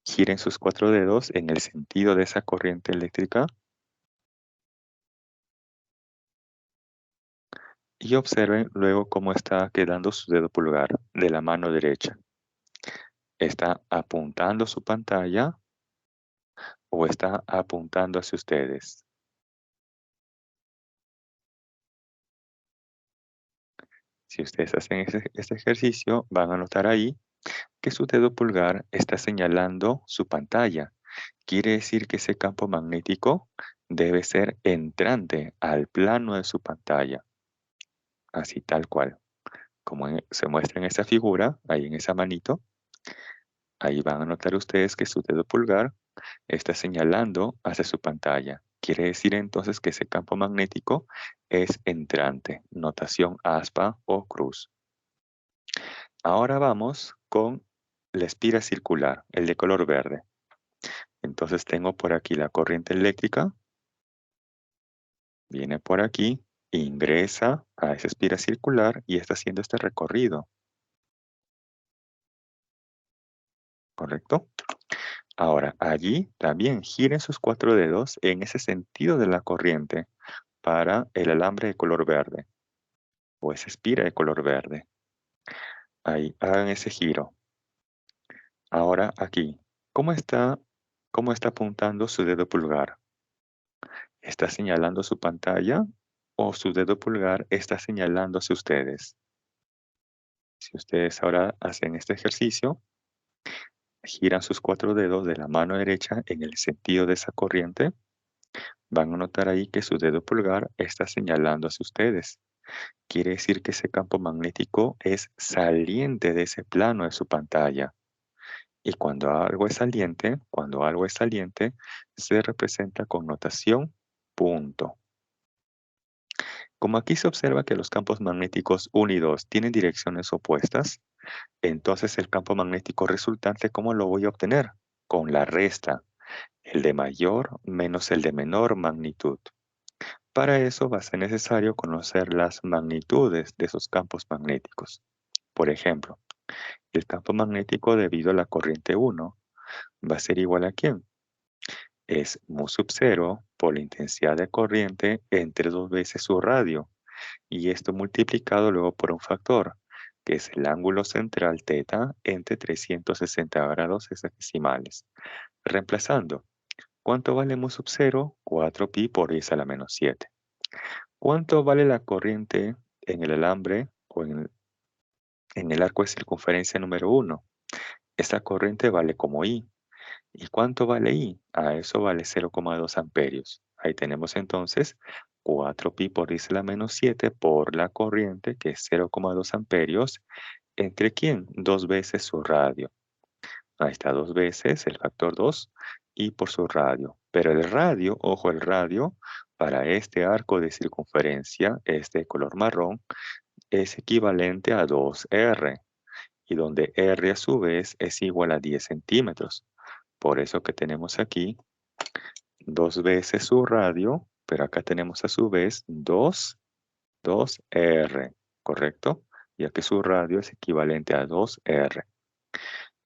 [SPEAKER 1] Giren sus 4 dedos en el sentido de esa corriente eléctrica y observen luego cómo está quedando su dedo pulgar de la mano derecha. ¿Está apuntando su pantalla o está apuntando hacia ustedes? Si ustedes hacen este ejercicio, van a notar ahí que su dedo pulgar está señalando su pantalla. Quiere decir que ese campo magnético debe ser entrante al plano de su pantalla. Así tal cual. Como se muestra en esa figura, ahí en esa manito, ahí van a notar ustedes que su dedo pulgar está señalando hacia su pantalla. Quiere decir entonces que ese campo magnético es entrante, notación aspa o cruz. Ahora vamos con la espira circular, el de color verde. Entonces tengo por aquí la corriente eléctrica, viene por aquí, ingresa a esa espira circular y está haciendo este recorrido. ¿Correcto? Ahora, allí también giren sus 4 dedos en ese sentido de la corriente para el alambre de color verde o esa espira de color verde. Ahí, hagan ese giro. Ahora aquí, ¿cómo está apuntando su dedo pulgar? ¿Está señalando su pantalla o su dedo pulgar está señalando hacia ustedes. Si ustedes ahora hacen este ejercicio, giran sus 4 dedos de la mano derecha en el sentido de esa corriente, van a notar ahí que su dedo pulgar está señalando hacia ustedes. Quiere decir que ese campo magnético es saliente de ese plano de su pantalla. Y cuando algo es saliente, se representa con notación punto. Como aquí se observa que los campos magnéticos 1 y 2 tienen direcciones opuestas, entonces el campo magnético resultante, ¿cómo lo voy a obtener? Con la resta, el de mayor menos el de menor magnitud. Para eso va a ser necesario conocer las magnitudes de esos campos magnéticos. Por ejemplo, el campo magnético debido a la corriente 1 va a ser igual a ¿quién? Es mu sub 0 por la intensidad de corriente entre 2 veces su radio, y esto multiplicado luego por un factor, que es el ángulo central θ entre 360 grados hexagesimales. Reemplazando, ¿cuánto vale mu sub 0? 4pi por 10 a la menos 7. ¿Cuánto vale la corriente en el alambre o en el arco de circunferencia número 1? Esta corriente vale como I. ¿Y cuánto vale I? Eso vale 0,2 amperios. Ahí tenemos entonces 4pi por 10 a la menos 7 por la corriente, que es 0,2 amperios, ¿entre quién? 2 veces su radio. Ahí está 2 veces el factor 2 y por su radio. Pero el radio, ojo, el radio para este arco de circunferencia, este color marrón, es equivalente a 2R, y donde R a su vez es igual a 10 centímetros. Por eso que tenemos aquí 2 veces su radio, pero acá tenemos a su vez 2R, ¿correcto? Ya que su radio es equivalente a 2R.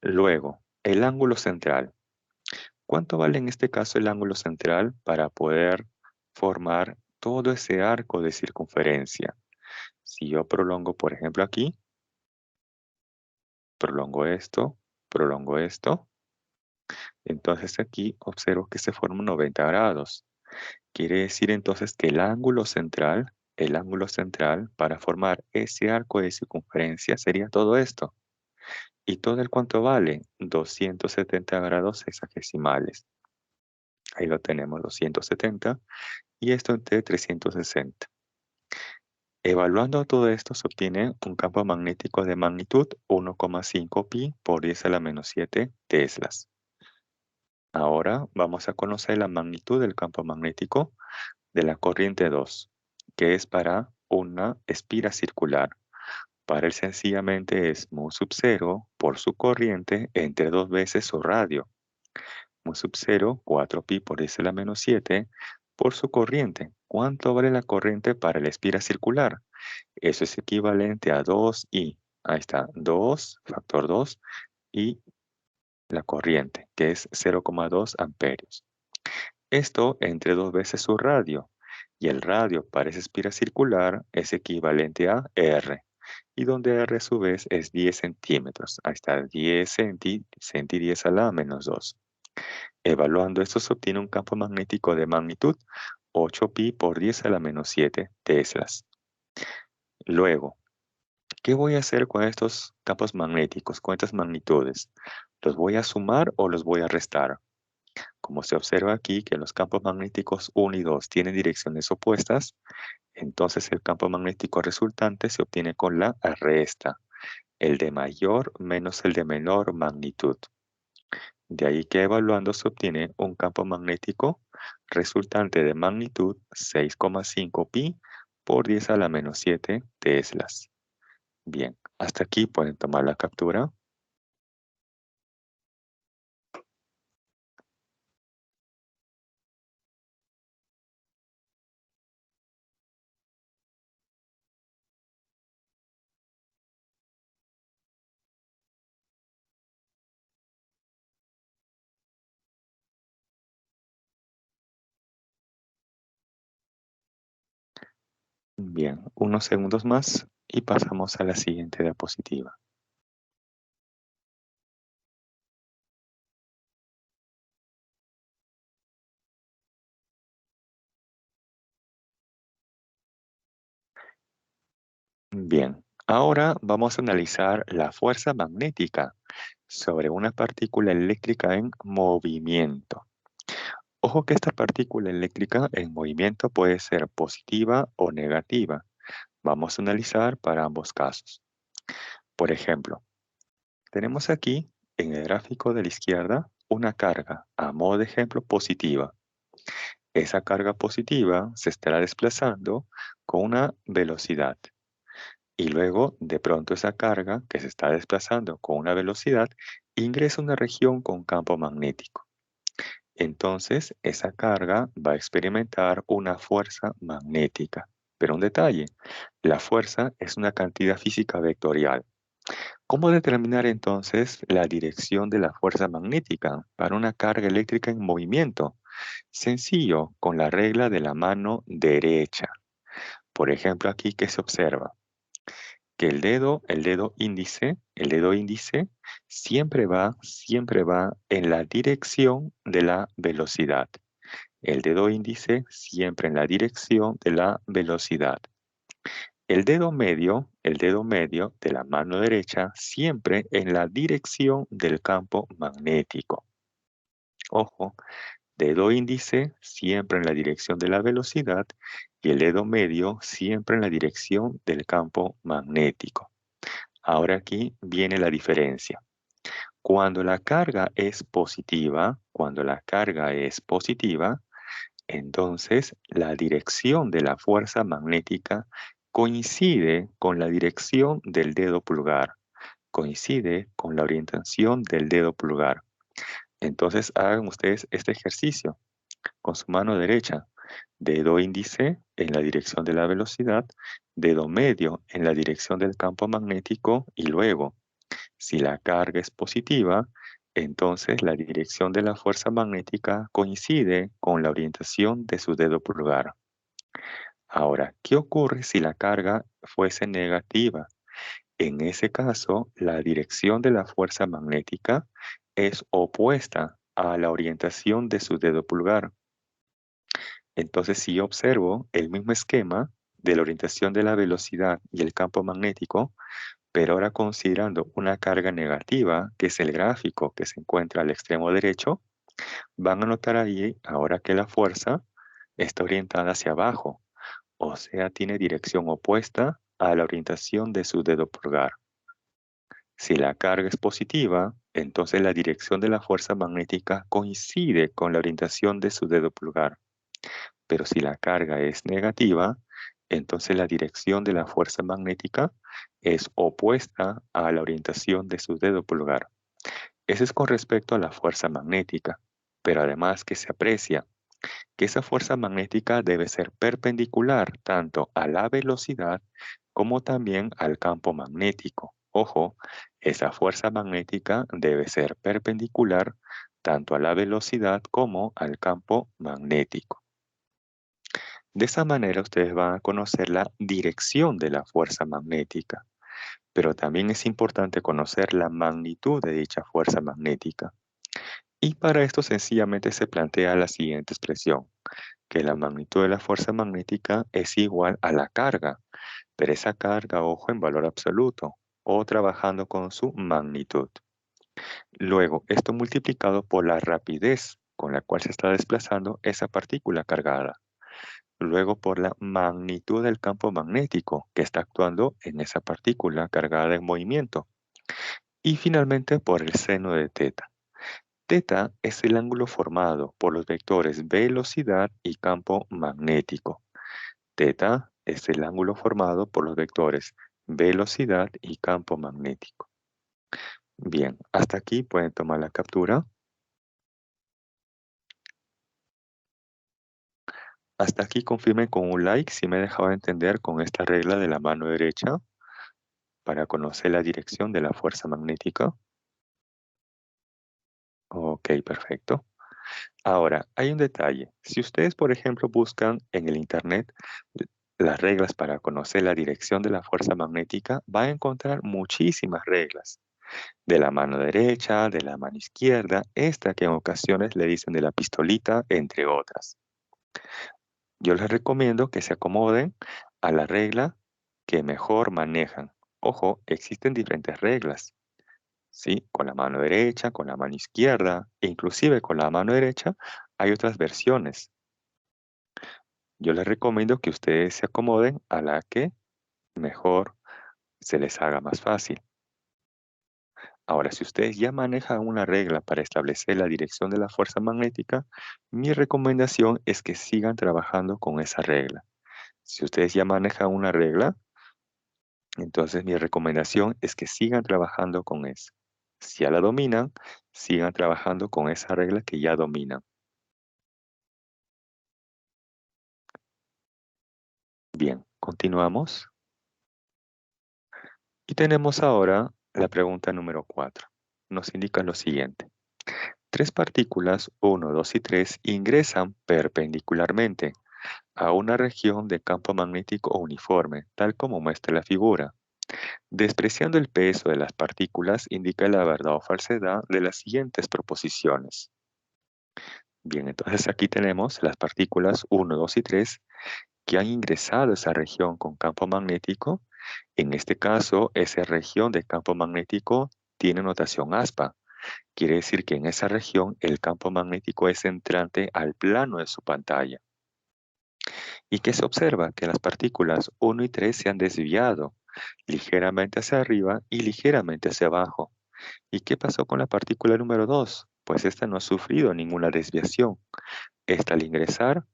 [SPEAKER 1] Luego, el ángulo central. ¿Cuánto vale en este caso el ángulo central para poder formar todo ese arco de circunferencia? Si yo prolongo, por ejemplo, aquí, prolongo esto, entonces aquí observo que se forman 90 grados. Quiere decir entonces que el ángulo central para formar ese arco de circunferencia sería todo esto. ¿Y todo el cuánto vale? 270 grados sexagesimales. Ahí lo tenemos, 270, y esto entre 360. Evaluando todo esto se obtiene un campo magnético de magnitud 1,5 pi por 10 a la menos 7 teslas. Ahora vamos a conocer la magnitud del campo magnético de la corriente 2, que es para una espira circular. Para él sencillamente es mu sub 0 por su corriente entre 2 veces su radio. Mu sub 0, 4pi por 10 a la menos 7 por su corriente. ¿Cuánto vale la corriente para la espira circular? Eso es equivalente a 2i. Ahí está, 2, factor 2, y la corriente, que es 0,2 amperios. Esto entre 2 veces su radio, y el radio para esa espira circular es equivalente a R, y donde R a su vez es 10 centímetros. Ahí está, 10 centi 10 a la menos 2. Evaluando esto se obtiene un campo magnético de magnitud 8pi por 10 a la menos 7 teslas. Luego, ¿qué voy a hacer con estos campos magnéticos, con estas magnitudes? ¿Los voy a sumar o los voy a restar? Como se observa aquí que los campos magnéticos 1 y 2 tienen direcciones opuestas, entonces el campo magnético resultante se obtiene con la resta, el de mayor menos el de menor magnitud. De ahí que evaluando se obtiene un campo magnético resultante de magnitud 6,5 pi por 10 a la menos 7 teslas. Bien, hasta aquí pueden tomar la captura. Bien, unos segundos más y pasamos a la siguiente diapositiva. Bien, ahora vamos a analizar la fuerza magnética sobre una partícula eléctrica en movimiento. Ojo que esta partícula eléctrica en movimiento puede ser positiva o negativa. Vamos a analizar para ambos casos. Por ejemplo, tenemos aquí en el gráfico de la izquierda una carga, a modo de ejemplo, positiva. Esa carga positiva se estará desplazando con una velocidad. Y luego, de pronto, esa carga que se está desplazando con una velocidad ingresa a una región con campo magnético. Entonces, esa carga va a experimentar una fuerza magnética. Pero un detalle, la fuerza es una cantidad física vectorial. ¿Cómo determinar entonces la dirección de la fuerza magnética para una carga eléctrica en movimiento? Sencillo, con la regla de la mano derecha. Por ejemplo, aquí que se observa que el dedo índice siempre va en la dirección de la velocidad. El dedo índice siempre en la dirección de la velocidad. El dedo medio de la mano derecha, siempre en la dirección del campo magnético. Ojo, dedo índice siempre en la dirección de la velocidad y el dedo medio siempre en la dirección del campo magnético. Ahora aquí viene la diferencia. Cuando la carga es positiva, entonces la dirección de la fuerza magnética coincide con la dirección del dedo pulgar, coincide con la orientación del dedo pulgar. Entonces hagan ustedes este ejercicio con su mano derecha, dedo índice en la dirección de la velocidad, dedo medio en la dirección del campo magnético y luego, si la carga es positiva, entonces la dirección de la fuerza magnética coincide con la orientación de su dedo pulgar. Ahora, ¿qué ocurre si la carga fuese negativa? En ese caso, la dirección de la fuerza magnética es opuesta a la orientación de su dedo pulgar. Entonces, si yo observo el mismo esquema de la orientación de la velocidad y el campo magnético, pero ahora considerando una carga negativa, que es el gráfico que se encuentra al extremo derecho, van a notar ahí ahora que la fuerza está orientada hacia abajo, o sea, tiene dirección opuesta a la orientación de su dedo pulgar. Si la carga es positiva, entonces la dirección de la fuerza magnética coincide con la orientación de su dedo pulgar. Pero si la carga es negativa, entonces la dirección de la fuerza magnética es opuesta a la orientación de su dedo pulgar. Eso es con respecto a la fuerza magnética, pero además que se aprecia que esa fuerza magnética debe ser perpendicular tanto a la velocidad como también al campo magnético. Ojo, esa fuerza magnética debe ser perpendicular tanto a la velocidad como al campo magnético. De esa manera ustedes van a conocer la dirección de la fuerza magnética, pero también es importante conocer la magnitud de dicha fuerza magnética. Y para esto sencillamente se plantea la siguiente expresión, que la magnitud de la fuerza magnética es igual a la carga, pero esa carga, ojo, en valor absoluto, o trabajando con su magnitud. Luego, esto multiplicado por la rapidez con la cual se está desplazando esa partícula cargada. Luego por la magnitud del campo magnético que está actuando en esa partícula cargada en movimiento. Y finalmente por el seno de teta. Teta es el ángulo formado por los vectores velocidad y campo magnético. Teta es el ángulo formado por los vectores velocidad y campo magnético. Bien, hasta aquí pueden tomar la captura. Hasta aquí confirmen con un like si me he dejado entender con esta regla de la mano derecha para conocer la dirección de la fuerza magnética. Ok, perfecto. Ahora, hay un detalle. Si ustedes, por ejemplo, buscan en el Internet las reglas para conocer la dirección de la fuerza magnética, van a encontrar muchísimas reglas. De la mano derecha, de la mano izquierda, esta que en ocasiones le dicen de la pistolita, entre otras. Yo les recomiendo que se acomoden a la regla que mejor manejan. Ojo, existen diferentes reglas. ¿Sí? Con la mano derecha, con la mano izquierda, e inclusive con la mano derecha hay otras versiones. Yo les recomiendo que ustedes se acomoden a la que mejor se les haga más fácil. Ahora, si ustedes ya manejan una regla para establecer la dirección de la fuerza magnética, mi recomendación es que sigan trabajando con esa regla. Si ustedes ya manejan una regla, entonces mi recomendación es que sigan trabajando con esa. Si ya la dominan, sigan trabajando con esa regla que ya dominan. Bien, continuamos. Y tenemos ahora la pregunta número 4. Nos indica lo siguiente. Tres partículas, 1, 2 y 3, ingresan perpendicularmente a una región de campo magnético uniforme, tal como muestra la figura. Despreciando el peso de las partículas, indica la verdad o falsedad de las siguientes proposiciones. Bien, entonces aquí tenemos las partículas 1, 2 y 3 que han ingresado a esa región con campo magnético. En este caso, esa región de campo magnético tiene notación aspa. Quiere decir que en esa región el campo magnético es entrante al plano de su pantalla. ¿Y qué se observa? Que las partículas 1 y 3 se han desviado ligeramente hacia arriba y ligeramente hacia abajo. ¿Y qué pasó con la partícula número 2? Pues esta no ha sufrido ninguna desviación. Esta al ingresar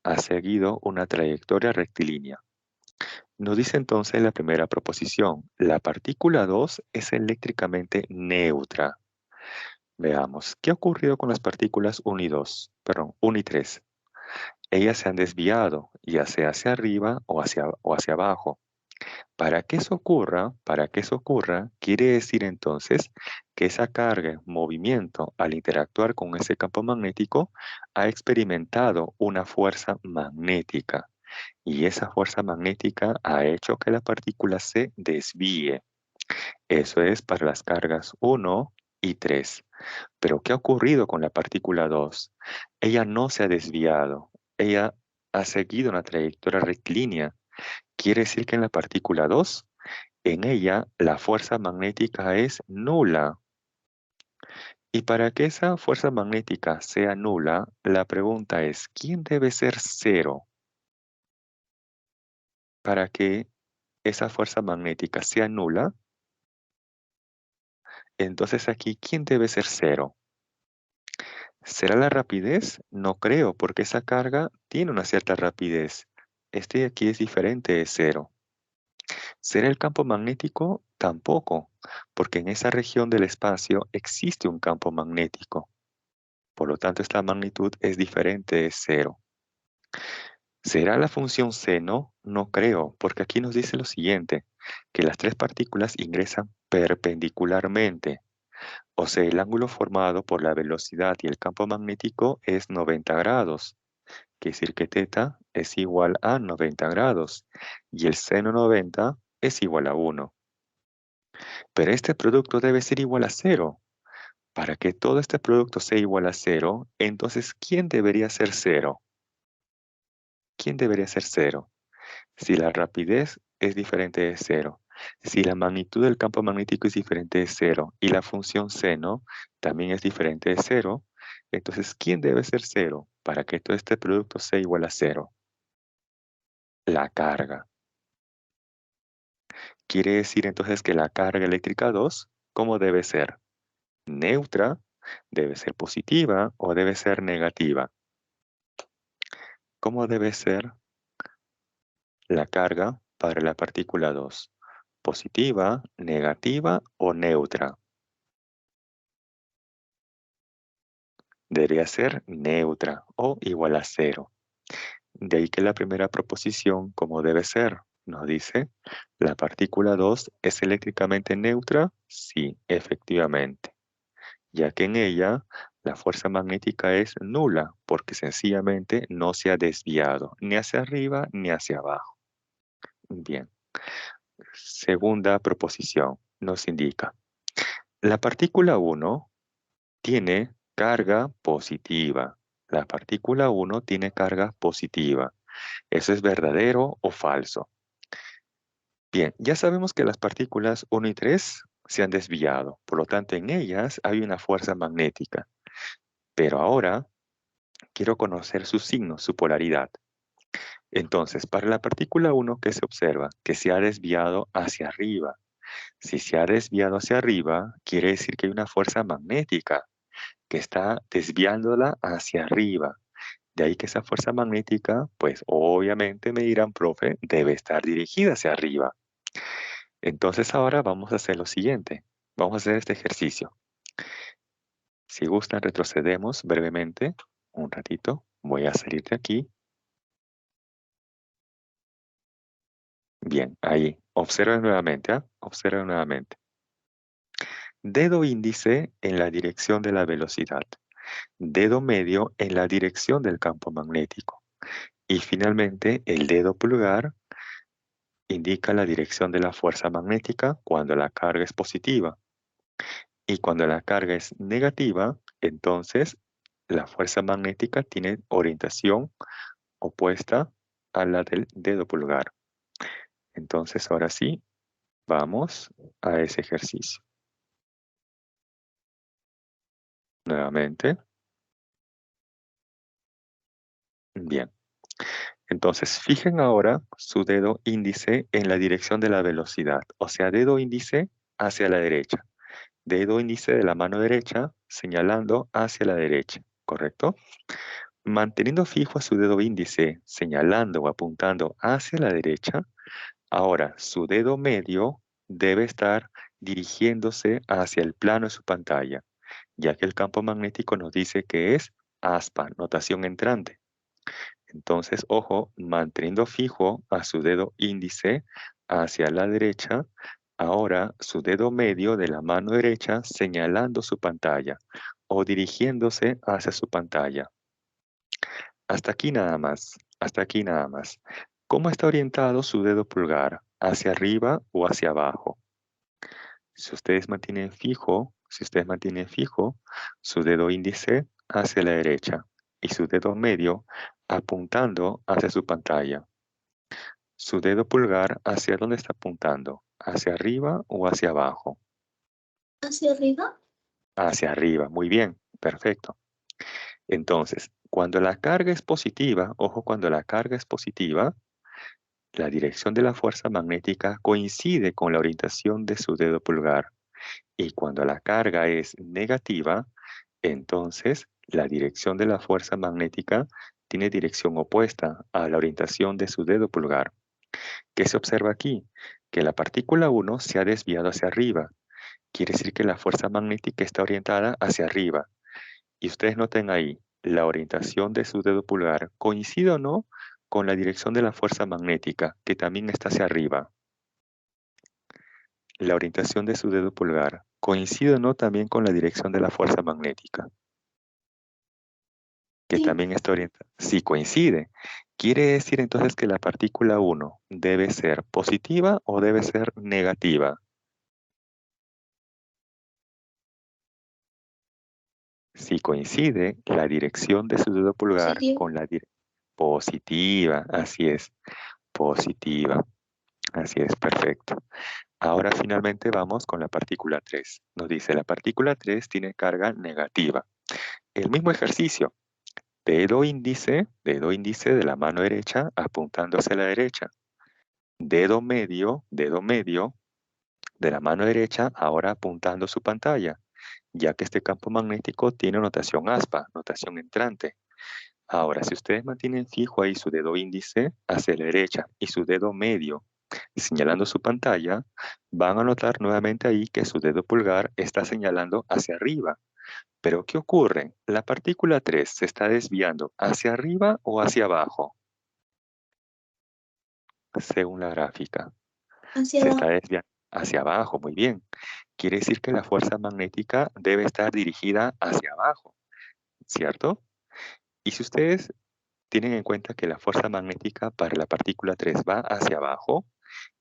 [SPEAKER 1] ha seguido una trayectoria rectilínea. Nos dice entonces la primera proposición, la partícula 2 es eléctricamente neutra. Veamos, ¿qué ha ocurrido con las partículas 1 y 2? Perdón, 1 y 3. Ellas se han desviado, ya sea hacia arriba o hacia abajo. Para que eso ocurra, quiere decir entonces que esa carga en movimiento al interactuar con ese campo magnético ha experimentado una fuerza magnética. Y esa fuerza magnética ha hecho que la partícula se desvíe. Eso es para las cargas 1 y 3. Pero ¿qué ha ocurrido con la partícula 2? Ella no se ha desviado. Ella ha seguido una trayectoria rectilínea. Quiere decir que en la partícula 2, en ella la fuerza magnética es nula. Y para que esa fuerza magnética sea nula, la pregunta es, ¿quién debe ser cero? Para que esa fuerza magnética sea nula, entonces aquí, ¿quién debe ser cero? ¿Será la rapidez? No creo, porque esa carga tiene una cierta rapidez. Este de aquí es diferente de cero. ¿Será el campo magnético? Tampoco, porque en esa región del espacio existe un campo magnético. Por lo tanto, esta magnitud es diferente de cero. ¿Será la función seno? No creo, porque aquí nos dice lo siguiente, que las tres partículas ingresan perpendicularmente. O sea, el ángulo formado por la velocidad y el campo magnético es 90 grados. Quiere decir que θ es igual a 90 grados y el seno 90 es igual a 1. Pero este producto debe ser igual a 0. Para que todo este producto sea igual a 0, entonces, ¿quién debería ser 0? ¿Quién debería ser 0? Si la rapidez es diferente de 0, si la magnitud del campo magnético es diferente de 0 y la función seno también es diferente de 0, entonces, ¿quién debe ser 0 para que todo este producto sea igual a 0? La carga. Quiere decir entonces que la carga eléctrica 2, ¿cómo debe ser? Neutra, debe ser positiva o debe ser negativa. ¿Cómo debe ser la carga para la partícula 2? ¿Positiva, negativa o neutra? Debería ser neutra o igual a 0. De ahí que la primera proposición, como debe ser, nos dice, ¿la partícula 2 es eléctricamente neutra? Sí, efectivamente, ya que en ella la fuerza magnética es nula porque sencillamente no se ha desviado ni hacia arriba ni hacia abajo. Bien, segunda proposición nos indica, la partícula 1 tiene carga positiva. La partícula 1 tiene carga positiva. ¿Eso es verdadero o falso? Bien, ya sabemos que las partículas 1 y 3 se han desviado, por lo tanto en ellas hay una fuerza magnética. Pero ahora quiero conocer su signo, su polaridad. Entonces, para la partícula 1, ¿qué se observa? Que se ha desviado hacia arriba. Si se ha desviado hacia arriba, quiere decir que hay una fuerza magnética que está desviándola hacia arriba. De ahí que esa fuerza magnética, pues obviamente me dirán, profe, debe estar dirigida hacia arriba. Entonces ahora vamos a hacer lo siguiente. Vamos a hacer este ejercicio. Si gustan, retrocedemos brevemente un ratito. Voy a salir de aquí. Bien, ahí. Observen nuevamente, ¿ah? Observen nuevamente. Dedo índice en la dirección de la velocidad. Dedo medio en la dirección del campo magnético. Y finalmente, el dedo pulgar indica la dirección de la fuerza magnética cuando la carga es positiva. Y cuando la carga es negativa, entonces la fuerza magnética tiene orientación opuesta a la del dedo pulgar. Entonces, ahora sí, vamos a ese ejercicio. Nuevamente. Bien. Entonces, fijen ahora su dedo índice en la dirección de la velocidad. O sea, dedo índice hacia la derecha. Dedo índice de la mano derecha señalando hacia la derecha. ¿Correcto? Manteniendo fijo a su dedo índice señalando o apuntando hacia la derecha, ahora su dedo medio debe estar dirigiéndose hacia el plano de su pantalla, ya que el campo magnético nos dice que es aspa, notación entrante. Entonces, ojo, manteniendo fijo a su dedo índice hacia la derecha, ahora su dedo medio de la mano derecha señalando su pantalla o dirigiéndose hacia su pantalla. Hasta aquí nada más, hasta aquí nada más. ¿Cómo está orientado su dedo pulgar? ¿Hacia arriba o hacia abajo? Si ustedes mantienen fijo su dedo índice hacia la derecha y su dedo medio apuntando hacia su pantalla. Su dedo pulgar, ¿hacia dónde está apuntando? ¿Hacia arriba o hacia abajo?
[SPEAKER 2] ¿Hacia arriba?
[SPEAKER 1] Hacia arriba, muy bien, perfecto. Entonces, cuando la carga es positiva, ojo, cuando la carga es positiva, la dirección de la fuerza magnética coincide con la orientación de su dedo pulgar. Y cuando la carga es negativa, entonces la dirección de la fuerza magnética tiene dirección opuesta a la orientación de su dedo pulgar. ¿Qué se observa aquí? Que la partícula 1 se ha desviado hacia arriba. Quiere decir que la fuerza magnética está orientada hacia arriba. Y ustedes noten ahí, la orientación de su dedo pulgar coincide o no con la dirección de la fuerza magnética, que también está hacia arriba. La orientación de su dedo pulgar coincide o no también con la dirección de la fuerza magnética, que
[SPEAKER 2] Sí.
[SPEAKER 1] también está orientada. Sí, coincide. Quiere decir entonces que la partícula 1 debe ser positiva o debe ser negativa. Si coincide la dirección de su dedo pulgar
[SPEAKER 2] Positivo.
[SPEAKER 1] con la positiva, así es, positiva, así es, perfecto. Ahora finalmente vamos con la partícula 3. Nos dice, la partícula 3 tiene carga negativa. El mismo ejercicio, dedo índice de la mano derecha apuntando hacia la derecha. Dedo medio de la mano derecha ahora apuntando su pantalla, ya que este campo magnético tiene notación aspa, notación entrante. Ahora, si ustedes mantienen fijo ahí su dedo índice hacia la derecha y su dedo medio señalando su pantalla, van a notar nuevamente ahí que su dedo pulgar está señalando hacia arriba. Pero, ¿qué ocurre? La partícula 3 se está desviando hacia arriba o hacia abajo, según la gráfica.
[SPEAKER 2] Hacia
[SPEAKER 1] Se está
[SPEAKER 2] abajo.
[SPEAKER 1] desviando hacia abajo, muy bien. Quiere decir que la fuerza magnética debe estar dirigida hacia abajo, ¿cierto? Y si ustedes tienen en cuenta que la fuerza magnética para la partícula 3 va hacia abajo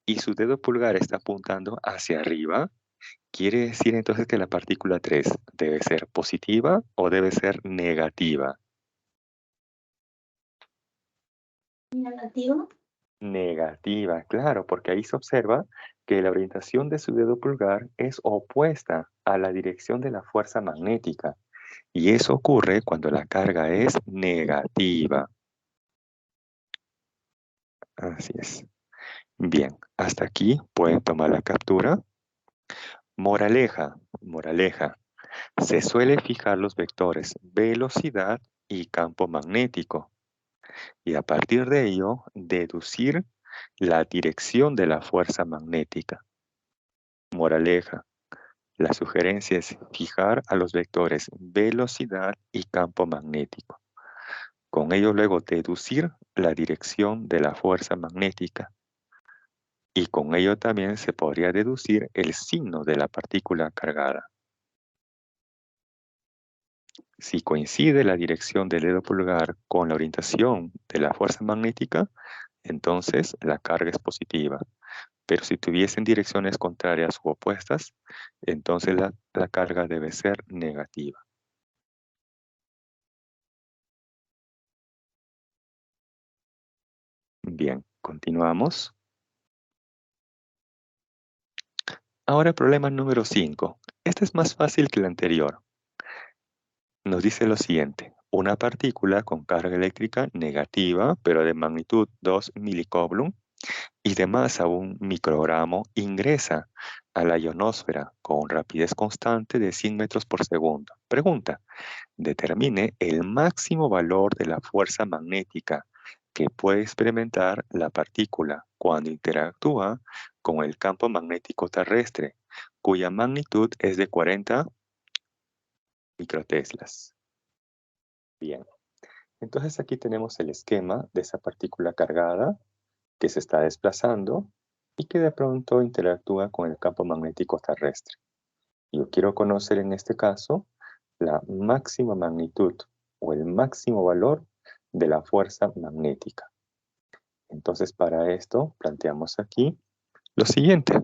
[SPEAKER 1] y su dedo pulgar está apuntando hacia arriba, quiere decir entonces que la partícula 3 debe ser positiva o debe ser negativa.
[SPEAKER 2] Negativo.
[SPEAKER 1] Negativa, claro, porque ahí se observa que la orientación de su dedo pulgar es opuesta a la dirección de la fuerza magnética. Y eso ocurre cuando la carga es negativa. Así es. Bien, hasta aquí pueden tomar la captura. Moraleja, moraleja. Se suele fijar los vectores velocidad y campo magnético. Y a partir de ello, deducir la dirección de la fuerza magnética. Moraleja. La sugerencia es fijar a los vectores velocidad y campo magnético. Con ello luego deducir la dirección de la fuerza magnética. Y con ello también se podría deducir el signo de la partícula cargada. Si coincide la dirección del dedo pulgar con la orientación de la fuerza magnética, entonces la carga es positiva. Pero si tuviesen direcciones contrarias u opuestas, entonces la carga debe ser negativa. Bien, continuamos. Ahora problema número 5. Este es más fácil que el anterior. Nos dice lo siguiente. Una partícula con carga eléctrica negativa, pero de magnitud 2 milicoulomb y de masa 1 microgramo, ingresa a la ionosfera con rapidez constante de 100 metros por segundo. Pregunta. Determine el máximo valor de la fuerza magnética que puede experimentar la partícula cuando interactúa con el campo magnético terrestre, cuya magnitud es de 40 microteslas. Bien, entonces aquí tenemos el esquema de esa partícula cargada que se está desplazando y que de pronto interactúa con el campo magnético terrestre. Yo quiero conocer en este caso la máxima magnitud o el máximo valor de la fuerza magnética. Entonces, para esto planteamos aquí lo siguiente,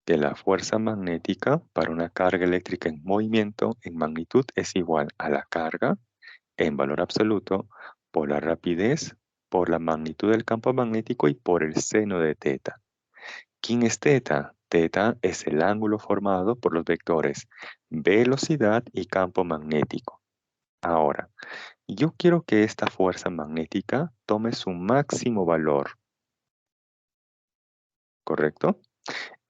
[SPEAKER 1] que la fuerza magnética para una carga eléctrica en movimiento en magnitud es igual a la carga en valor absoluto por la rapidez, por la magnitud del campo magnético y por el seno de teta. ¿Quién es teta? Teta es el ángulo formado por los vectores velocidad y campo magnético. Ahora, yo quiero que esta fuerza magnética tome su máximo valor, ¿correcto?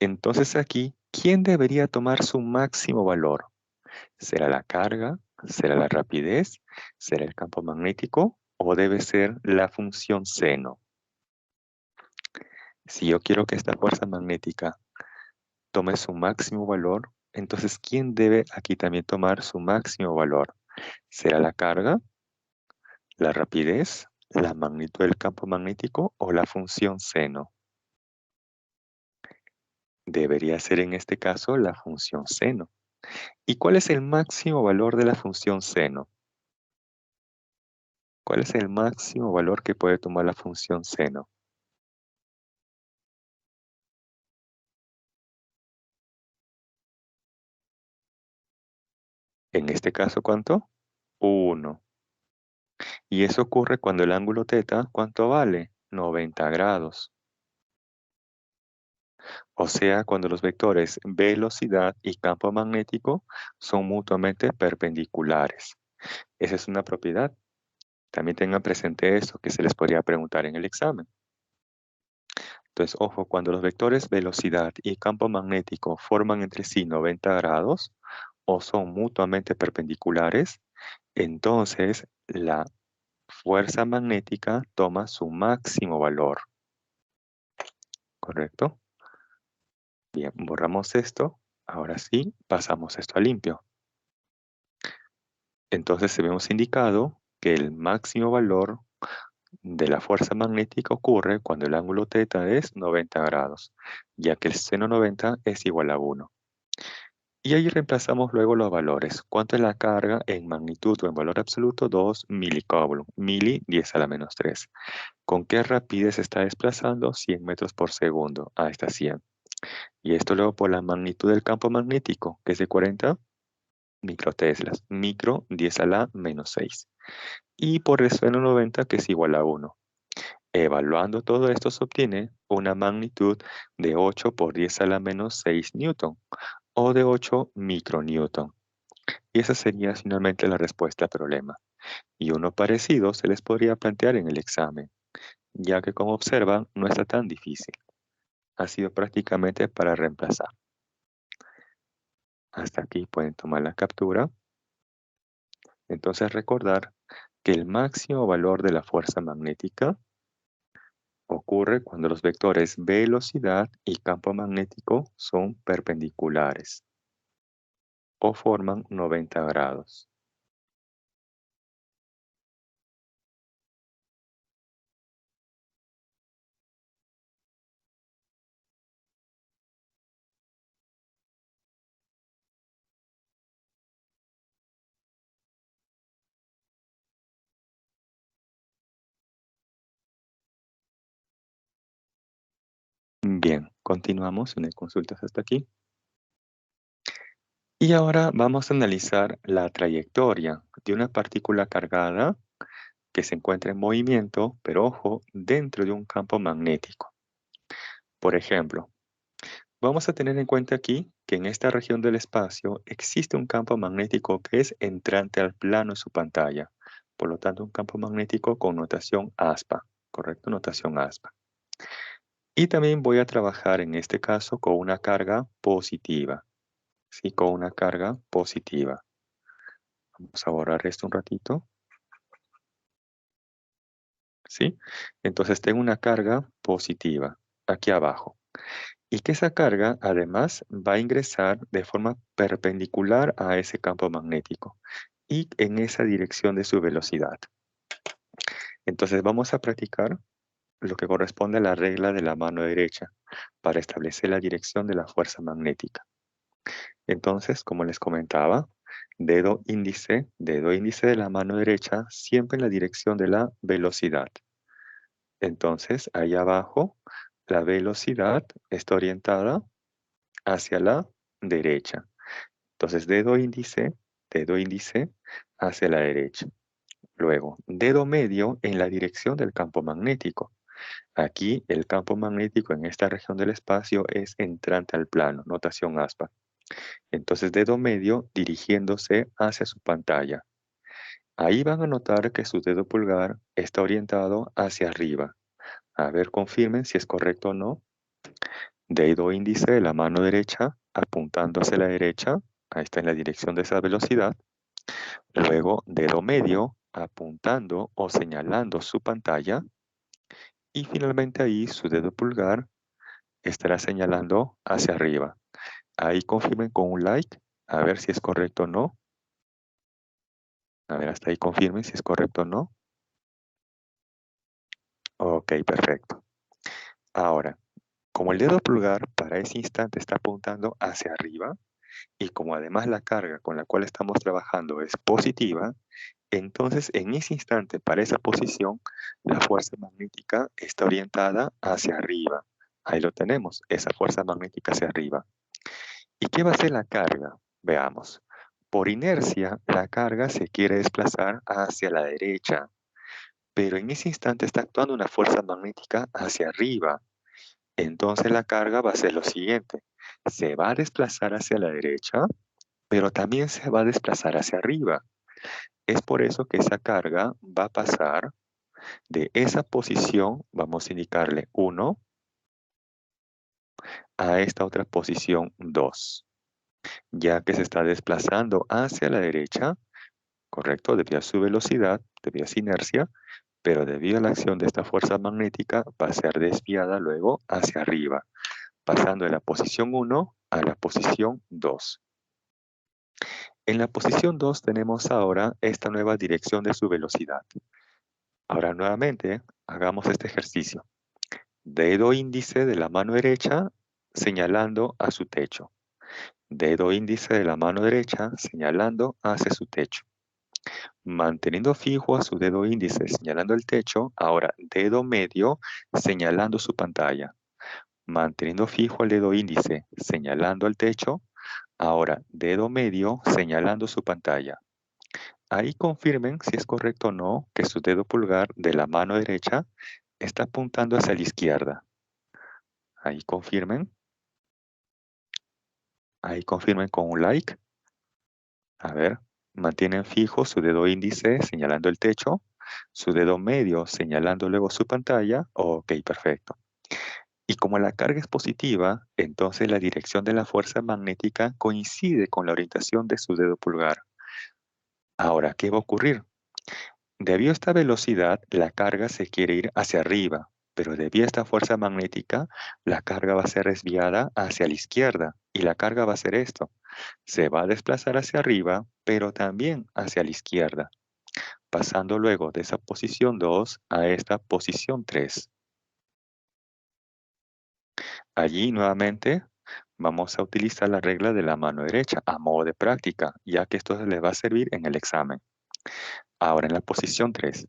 [SPEAKER 1] Entonces aquí, ¿quién debería tomar su máximo valor? ¿Será la carga? ¿Será la rapidez? ¿Será el campo magnético? ¿O debe ser la función seno? Si yo quiero que esta fuerza magnética tome su máximo valor, entonces ¿quién debe aquí también tomar su máximo valor? ¿Será la carga, la rapidez, la magnitud del campo magnético o la función seno? Debería ser en este caso la función seno. ¿Y cuál es el máximo valor de la función seno? ¿Cuál es el máximo valor que puede tomar la función seno? En este caso, ¿cuánto? 1. Y eso ocurre cuando el ángulo teta, ¿cuánto vale? 90 grados. O sea, cuando los vectores velocidad y campo magnético son mutuamente perpendiculares. Esa es una propiedad. También tengan presente esto que se les podría preguntar en el examen. Entonces, ojo, cuando los vectores velocidad y campo magnético forman entre sí 90 grados o son mutuamente perpendiculares, entonces la fuerza magnética toma su máximo valor. ¿Correcto? Bien, borramos esto. Ahora sí, pasamos esto a limpio. Entonces, hemos indicado que el máximo valor de la fuerza magnética ocurre cuando el ángulo teta es 90 grados, ya que el seno 90 es igual a 1. Y ahí reemplazamos luego los valores. ¿Cuánto es la carga en magnitud o en valor absoluto? 2 milicoulomb. Mili, 10 a la menos 3. ¿Con qué rapidez se está desplazando? 100 metros por segundo. Ahí está 100. Y esto luego por la magnitud del campo magnético, que es de 40 microteslas. Micro, 10 a la menos 6. Y por el seno 90, que es igual a 1. Evaluando todo esto se obtiene una magnitud de 8 por 10 a la menos 6 newton o de 8 micronewton. Y esa sería finalmente la respuesta al problema. Y uno parecido se les podría plantear en el examen, ya que como observan no está tan difícil. Ha sido prácticamente para reemplazar. Hasta aquí pueden tomar la captura. Entonces recordar que el máximo valor de la fuerza magnética ocurre cuando los vectores velocidad y campo magnético son perpendiculares o forman 90 grados. Bien, continuamos, no hay consultas hasta aquí. Y ahora vamos a analizar la trayectoria de una partícula cargada que se encuentra en movimiento, pero ojo, dentro de un campo magnético. Por ejemplo, vamos a tener en cuenta aquí que en esta región del espacio existe un campo magnético que es entrante al plano de su pantalla. Por lo tanto, un campo magnético con notación aspa, ¿correcto? Notación aspa. Y también voy a trabajar en este caso con una carga positiva. Sí, con una carga positiva. Vamos a borrar esto un ratito. ¿Sí? Entonces tengo una carga positiva aquí abajo. Y que esa carga además va a ingresar de forma perpendicular a ese campo magnético y en esa dirección de su velocidad. Entonces vamos a practicar lo que corresponde a la regla de la mano derecha para establecer la dirección de la fuerza magnética. Entonces, como les comentaba, dedo índice de la mano derecha siempre en la dirección de la velocidad. Entonces, ahí abajo, la velocidad está orientada hacia la derecha. Entonces, dedo índice hacia la derecha. Luego, dedo medio en la dirección del campo magnético. Aquí, el campo magnético en esta región del espacio es entrante al plano, notación aspa. Entonces, dedo medio dirigiéndose hacia su pantalla. Ahí van a notar que su dedo pulgar está orientado hacia arriba. A ver, confirmen si es correcto o no. Dedo índice de la mano derecha apuntando hacia la derecha. Ahí está en la dirección de esa velocidad. Luego, dedo medio apuntando o señalando su pantalla. Y finalmente ahí su dedo pulgar estará señalando hacia arriba. Ahí confirmen con un like. A ver si es correcto o no. A ver, hasta ahí confirmen si es correcto o no. Ok, perfecto. Ahora, como el dedo pulgar para ese instante está apuntando hacia arriba, y como además la carga con la cual estamos trabajando es positiva, entonces en ese instante, para esa posición, la fuerza magnética está orientada hacia arriba. Ahí lo tenemos, esa fuerza magnética hacia arriba. ¿Y qué va a hacer la carga? Veamos. Por inercia, la carga se quiere desplazar hacia la derecha, pero en ese instante está actuando una fuerza magnética hacia arriba. Entonces la carga va a ser lo siguiente. Se va a desplazar hacia la derecha, pero también se va a desplazar hacia arriba. Es por eso que esa carga va a pasar de esa posición, vamos a indicarle 1, a esta otra posición 2, ya que se está desplazando hacia la derecha, correcto, debido a su velocidad, debido a su inercia, pero debido a la acción de esta fuerza magnética va a ser desviada luego hacia arriba, pasando de la posición 1 a la posición 2. En la posición 2 tenemos ahora esta nueva dirección de su velocidad. Ahora nuevamente hagamos este ejercicio. Dedo índice de la mano derecha señalando a su techo. Dedo índice de la mano derecha señalando hacia su techo. Manteniendo fijo a su dedo índice señalando el techo, ahora dedo medio señalando su pantalla. Manteniendo fijo el dedo índice señalando el techo, ahora dedo medio señalando su pantalla. Ahí confirmen si es correcto o no que su dedo pulgar de la mano derecha está apuntando hacia la izquierda. Ahí confirmen. Ahí confirmen con un like. A ver, mantienen fijo su dedo índice señalando el techo, su dedo medio señalando luego su pantalla. Ok, perfecto. Y como la carga es positiva, entonces la dirección de la fuerza magnética coincide con la orientación de su dedo pulgar. Ahora, ¿qué va a ocurrir? Debido a esta velocidad, la carga se quiere ir hacia arriba, pero debido a esta fuerza magnética, la carga va a ser desviada hacia la izquierda. Y la carga va a ser esto. Se va a desplazar hacia arriba, pero también hacia la izquierda, pasando luego de esa posición 2 a esta posición 3. Allí nuevamente vamos a utilizar la regla de la mano derecha a modo de práctica, ya que esto les va a servir en el examen. Ahora en la posición 3,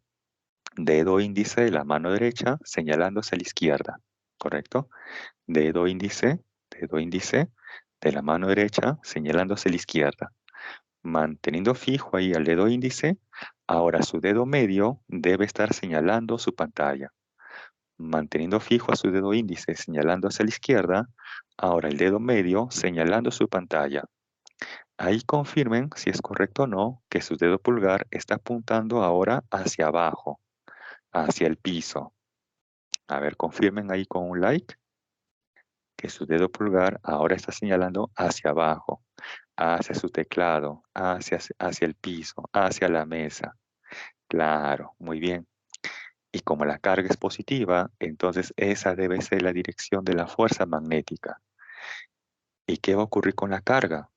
[SPEAKER 1] dedo índice de la mano derecha señalándose a la izquierda, ¿correcto? Dedo índice de la mano derecha señalándose a la izquierda. Manteniendo fijo ahí el dedo índice, ahora su dedo medio debe estar señalando su pantalla. Manteniendo fijo a su dedo índice señalando hacia la izquierda, ahora el dedo medio señalando su pantalla. Ahí confirmen si es correcto o no que su dedo pulgar está apuntando ahora hacia abajo, hacia el piso. A ver, confirmen ahí con un like que su dedo pulgar ahora está señalando hacia abajo, hacia su teclado, hacia el piso, hacia la mesa. Claro, muy bien. Y como la carga es positiva, entonces esa debe ser la dirección de la fuerza magnética. ¿Y qué va a ocurrir con la carga?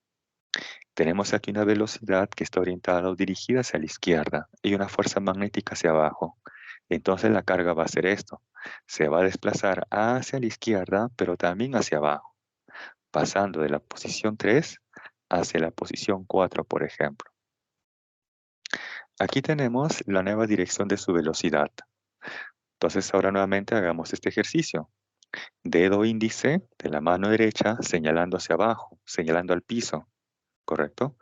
[SPEAKER 1] Tenemos aquí una velocidad que está orientada o dirigida hacia la izquierda y una fuerza magnética hacia abajo. Entonces la carga va a ser esto. Se va a desplazar hacia la izquierda, pero también hacia abajo, pasando de la posición 3 hacia la posición 4, por ejemplo. Aquí tenemos la nueva dirección de su velocidad. Entonces ahora nuevamente hagamos este ejercicio. Dedo índice de la mano derecha señalando hacia abajo, señalando al piso, ¿correcto?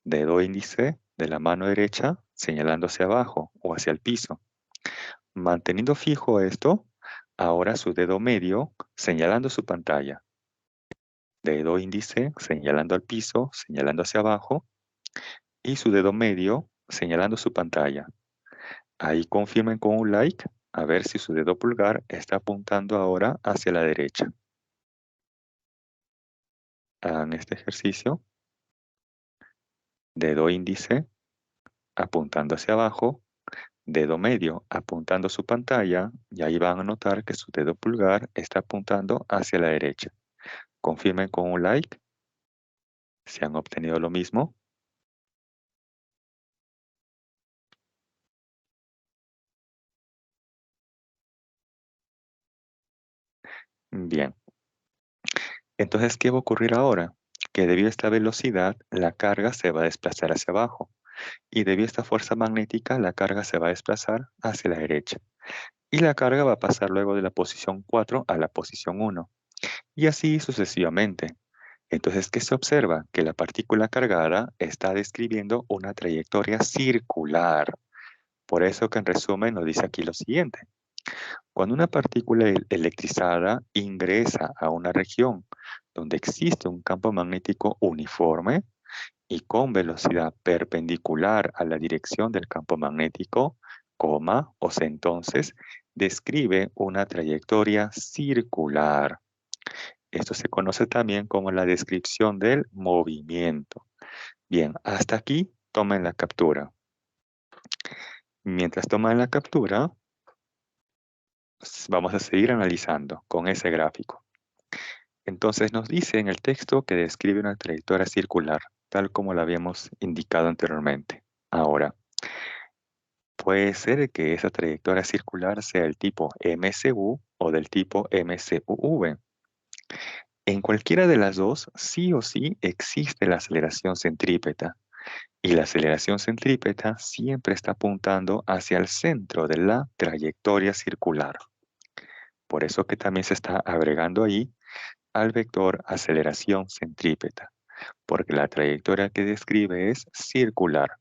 [SPEAKER 1] Dedo índice de la mano derecha señalando hacia abajo o hacia el piso. Manteniendo fijo esto, ahora su dedo medio señalando su pantalla. Dedo índice señalando al piso, señalando hacia abajo, y su dedo medio señalando su pantalla. Ahí confirmen con un like a ver si su dedo pulgar está apuntando ahora hacia la derecha. Hagan este ejercicio. Dedo índice apuntando hacia abajo, dedo medio apuntando su pantalla, y ahí van a notar que su dedo pulgar está apuntando hacia la derecha. Confirmen con un like si han obtenido lo mismo. Bien. Entonces, ¿qué va a ocurrir ahora? Que debido a esta velocidad, la carga se va a desplazar hacia abajo. Y debido a esta fuerza magnética, la carga se va a desplazar hacia la derecha. Y la carga va a pasar luego de la posición 4 a la posición 1. Y así sucesivamente. Entonces, ¿qué se observa? Que la partícula cargada está describiendo una trayectoria circular. Por eso que en resumen nos dice aquí lo siguiente. Cuando una partícula electrizada ingresa a una región donde existe un campo magnético uniforme y con velocidad perpendicular a la dirección del campo magnético, o sea, entonces describe una trayectoria circular. Esto se conoce también como la descripción del movimiento. Bien, hasta aquí tomen la captura. Mientras toman la captura, vamos a seguir analizando con ese gráfico. Entonces nos dice en el texto que describe una trayectoria circular, tal como lo habíamos indicado anteriormente. Ahora, puede ser que esa trayectoria circular sea del tipo MCU o del tipo MCUV. En cualquiera de las dos, sí o sí existe la aceleración centrípeta. Y la aceleración centrípeta siempre está apuntando hacia el centro de la trayectoria circular. Por eso que también se está agregando ahí al vector aceleración centrípeta, porque la trayectoria que describe es circular.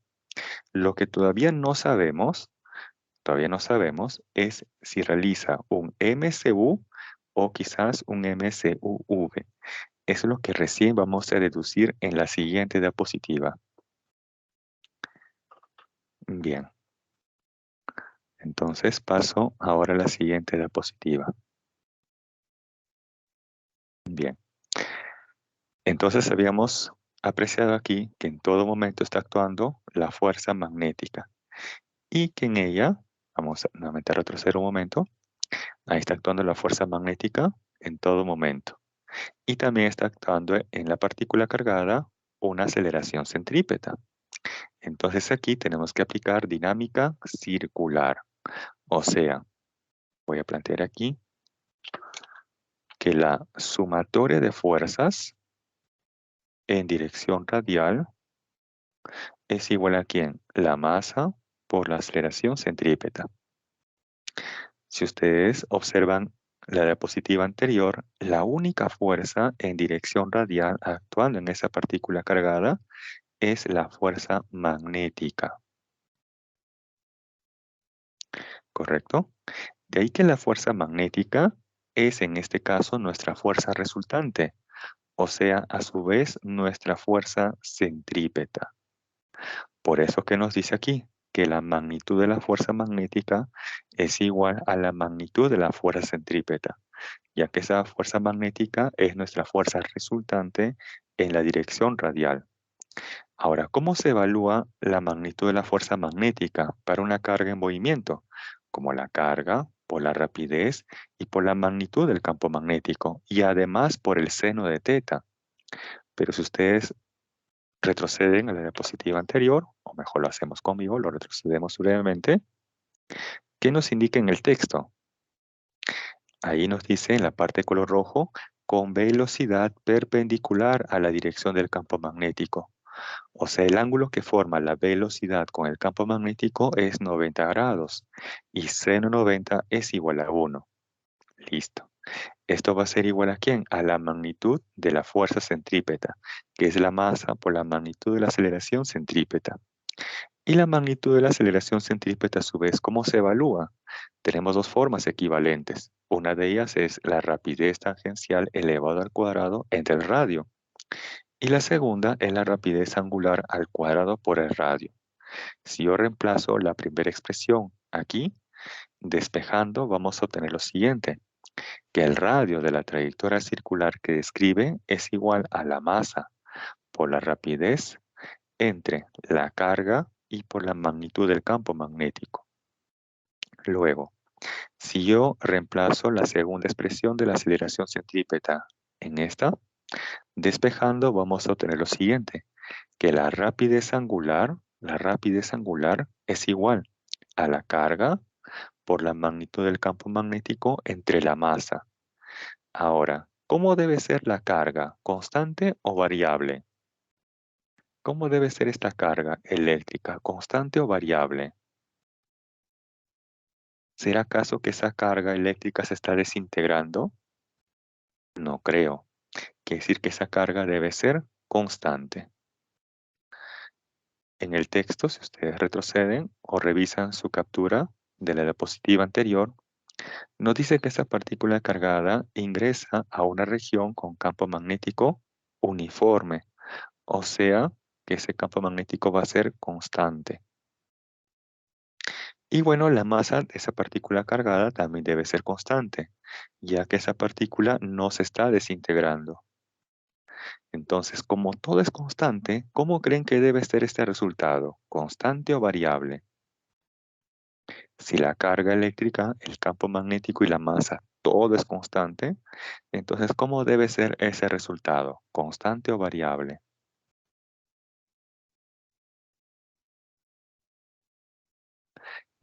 [SPEAKER 1] Lo que todavía no sabemos todavía no sabemos, es si realiza un MCU o quizás un MCUV. Eso es lo que recién vamos a deducir en la siguiente diapositiva. Bien. Entonces paso ahora a la siguiente diapositiva. Bien. Entonces habíamos apreciado aquí que en todo momento está actuando la fuerza magnética y que en ella, vamos a nuevamente a retroceder un momento, ahí está actuando la fuerza magnética en todo momento. Y también está actuando en la partícula cargada una aceleración centrípeta. Entonces aquí tenemos que aplicar dinámica circular. O sea, voy a plantear aquí que la sumatoria de fuerzas en dirección radial es igual a ¿quién? La masa por la aceleración centrípeta. Si ustedes observan la diapositiva anterior, la única fuerza en dirección radial actuando en esa partícula cargada es la fuerza magnética. ¿Correcto? De ahí que la fuerza magnética es en este caso nuestra fuerza resultante, o sea, a su vez nuestra fuerza centrípeta. Por eso que nos dice aquí que la magnitud de la fuerza magnética es igual a la magnitud de la fuerza centrípeta, ya que esa fuerza magnética es nuestra fuerza resultante en la dirección radial. Ahora, ¿cómo se evalúa la magnitud de la fuerza magnética para una carga en movimiento? Como la carga, por la rapidez y por la magnitud del campo magnético, y además por el seno de teta. Pero si ustedes retroceden a la diapositiva anterior, o mejor lo hacemos conmigo, lo retrocedemos brevemente, ¿qué nos indica en el texto? Ahí nos dice en la parte de color rojo, con velocidad perpendicular a la dirección del campo magnético. O sea, el ángulo que forma la velocidad con el campo magnético es 90 grados y seno 90 es igual a 1. Listo. Esto va a ser igual a ¿quién? A la magnitud de la fuerza centrípeta, que es la masa por la magnitud de la aceleración centrípeta. Y la magnitud de la aceleración centrípeta a su vez, ¿cómo se evalúa? Tenemos dos formas equivalentes. Una de ellas es la rapidez tangencial elevado al cuadrado entre el radio. Y la segunda es la rapidez angular al cuadrado por el radio. Si yo reemplazo la primera expresión aquí, despejando, vamos a obtener lo siguiente, que el radio de la trayectoria circular que describe es igual a la masa por la rapidez entre la carga y por la magnitud del campo magnético. Luego, si yo reemplazo la segunda expresión de la aceleración centrípeta en esta, despejando vamos a obtener lo siguiente, que la rapidez angular es igual a la carga por la magnitud del campo magnético entre la masa. Ahora, ¿cómo debe ser la carga? ¿Constante o variable? ¿Cómo debe ser esta carga eléctrica? ¿Constante o variable? ¿Será acaso que esa carga eléctrica se está desintegrando? No creo. Quiere decir que esa carga debe ser constante. En el texto, si ustedes retroceden o revisan su captura de la diapositiva anterior, nos dice que esa partícula cargada ingresa a una región con campo magnético uniforme, o sea, que ese campo magnético va a ser constante. Y bueno, la masa de esa partícula cargada también debe ser constante, ya que esa partícula no se está desintegrando. Entonces, como todo es constante, ¿cómo creen que debe ser este resultado? ¿Constante o variable? Si la carga eléctrica, el campo magnético y la masa, todo es constante, entonces, ¿cómo debe ser ese resultado? ¿Constante o variable?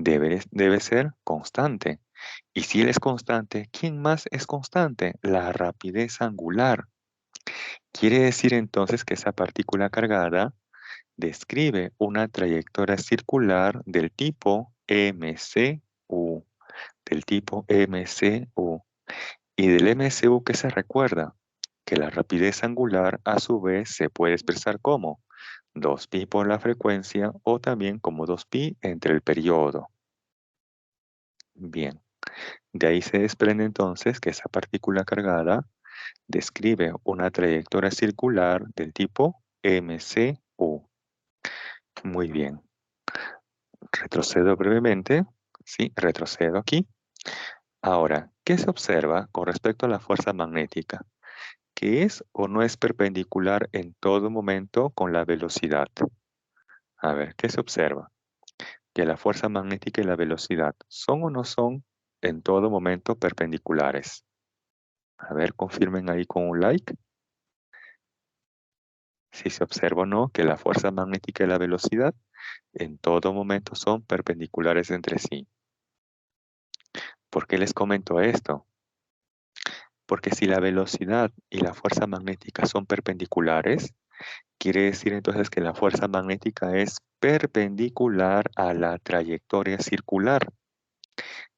[SPEAKER 1] Debe ser constante. Y si él es constante, ¿quién más es constante? La rapidez angular. Quiere decir entonces que esa partícula cargada describe una trayectoria circular del tipo MCU, del tipo MCU. Y del MCU, ¿qué se recuerda? Que la rapidez angular a su vez se puede expresar como 2pi por la frecuencia o también como 2pi entre el periodo. Bien. De ahí se desprende entonces que esa partícula cargada describe una trayectoria circular del tipo MCU. Muy bien. Retrocedo brevemente. Sí, retrocedo aquí. Ahora, ¿qué se observa con respecto a la fuerza magnética? ¿Que es o no es perpendicular en todo momento con la velocidad? A ver, ¿qué se observa? Que la fuerza magnética y la velocidad son o no son en todo momento perpendiculares. A ver, confirmen ahí con un like. Si se observa o no que la fuerza magnética y la velocidad en todo momento son perpendiculares entre sí. ¿Por qué les comento esto? Porque si la velocidad y la fuerza magnética son perpendiculares, quiere decir entonces que la fuerza magnética es perpendicular a la trayectoria circular.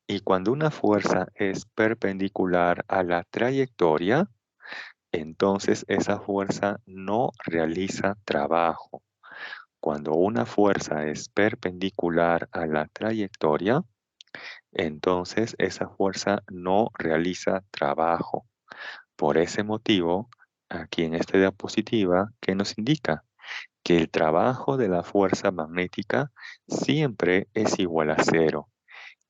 [SPEAKER 1] Y cuando una fuerza es perpendicular a la trayectoria, entonces esa fuerza no realiza trabajo. Cuando una fuerza es perpendicular a la trayectoria, entonces esa fuerza no realiza trabajo. Por ese motivo, aquí en esta diapositiva, ¿qué nos indica? Que el trabajo de la fuerza magnética siempre es igual a cero.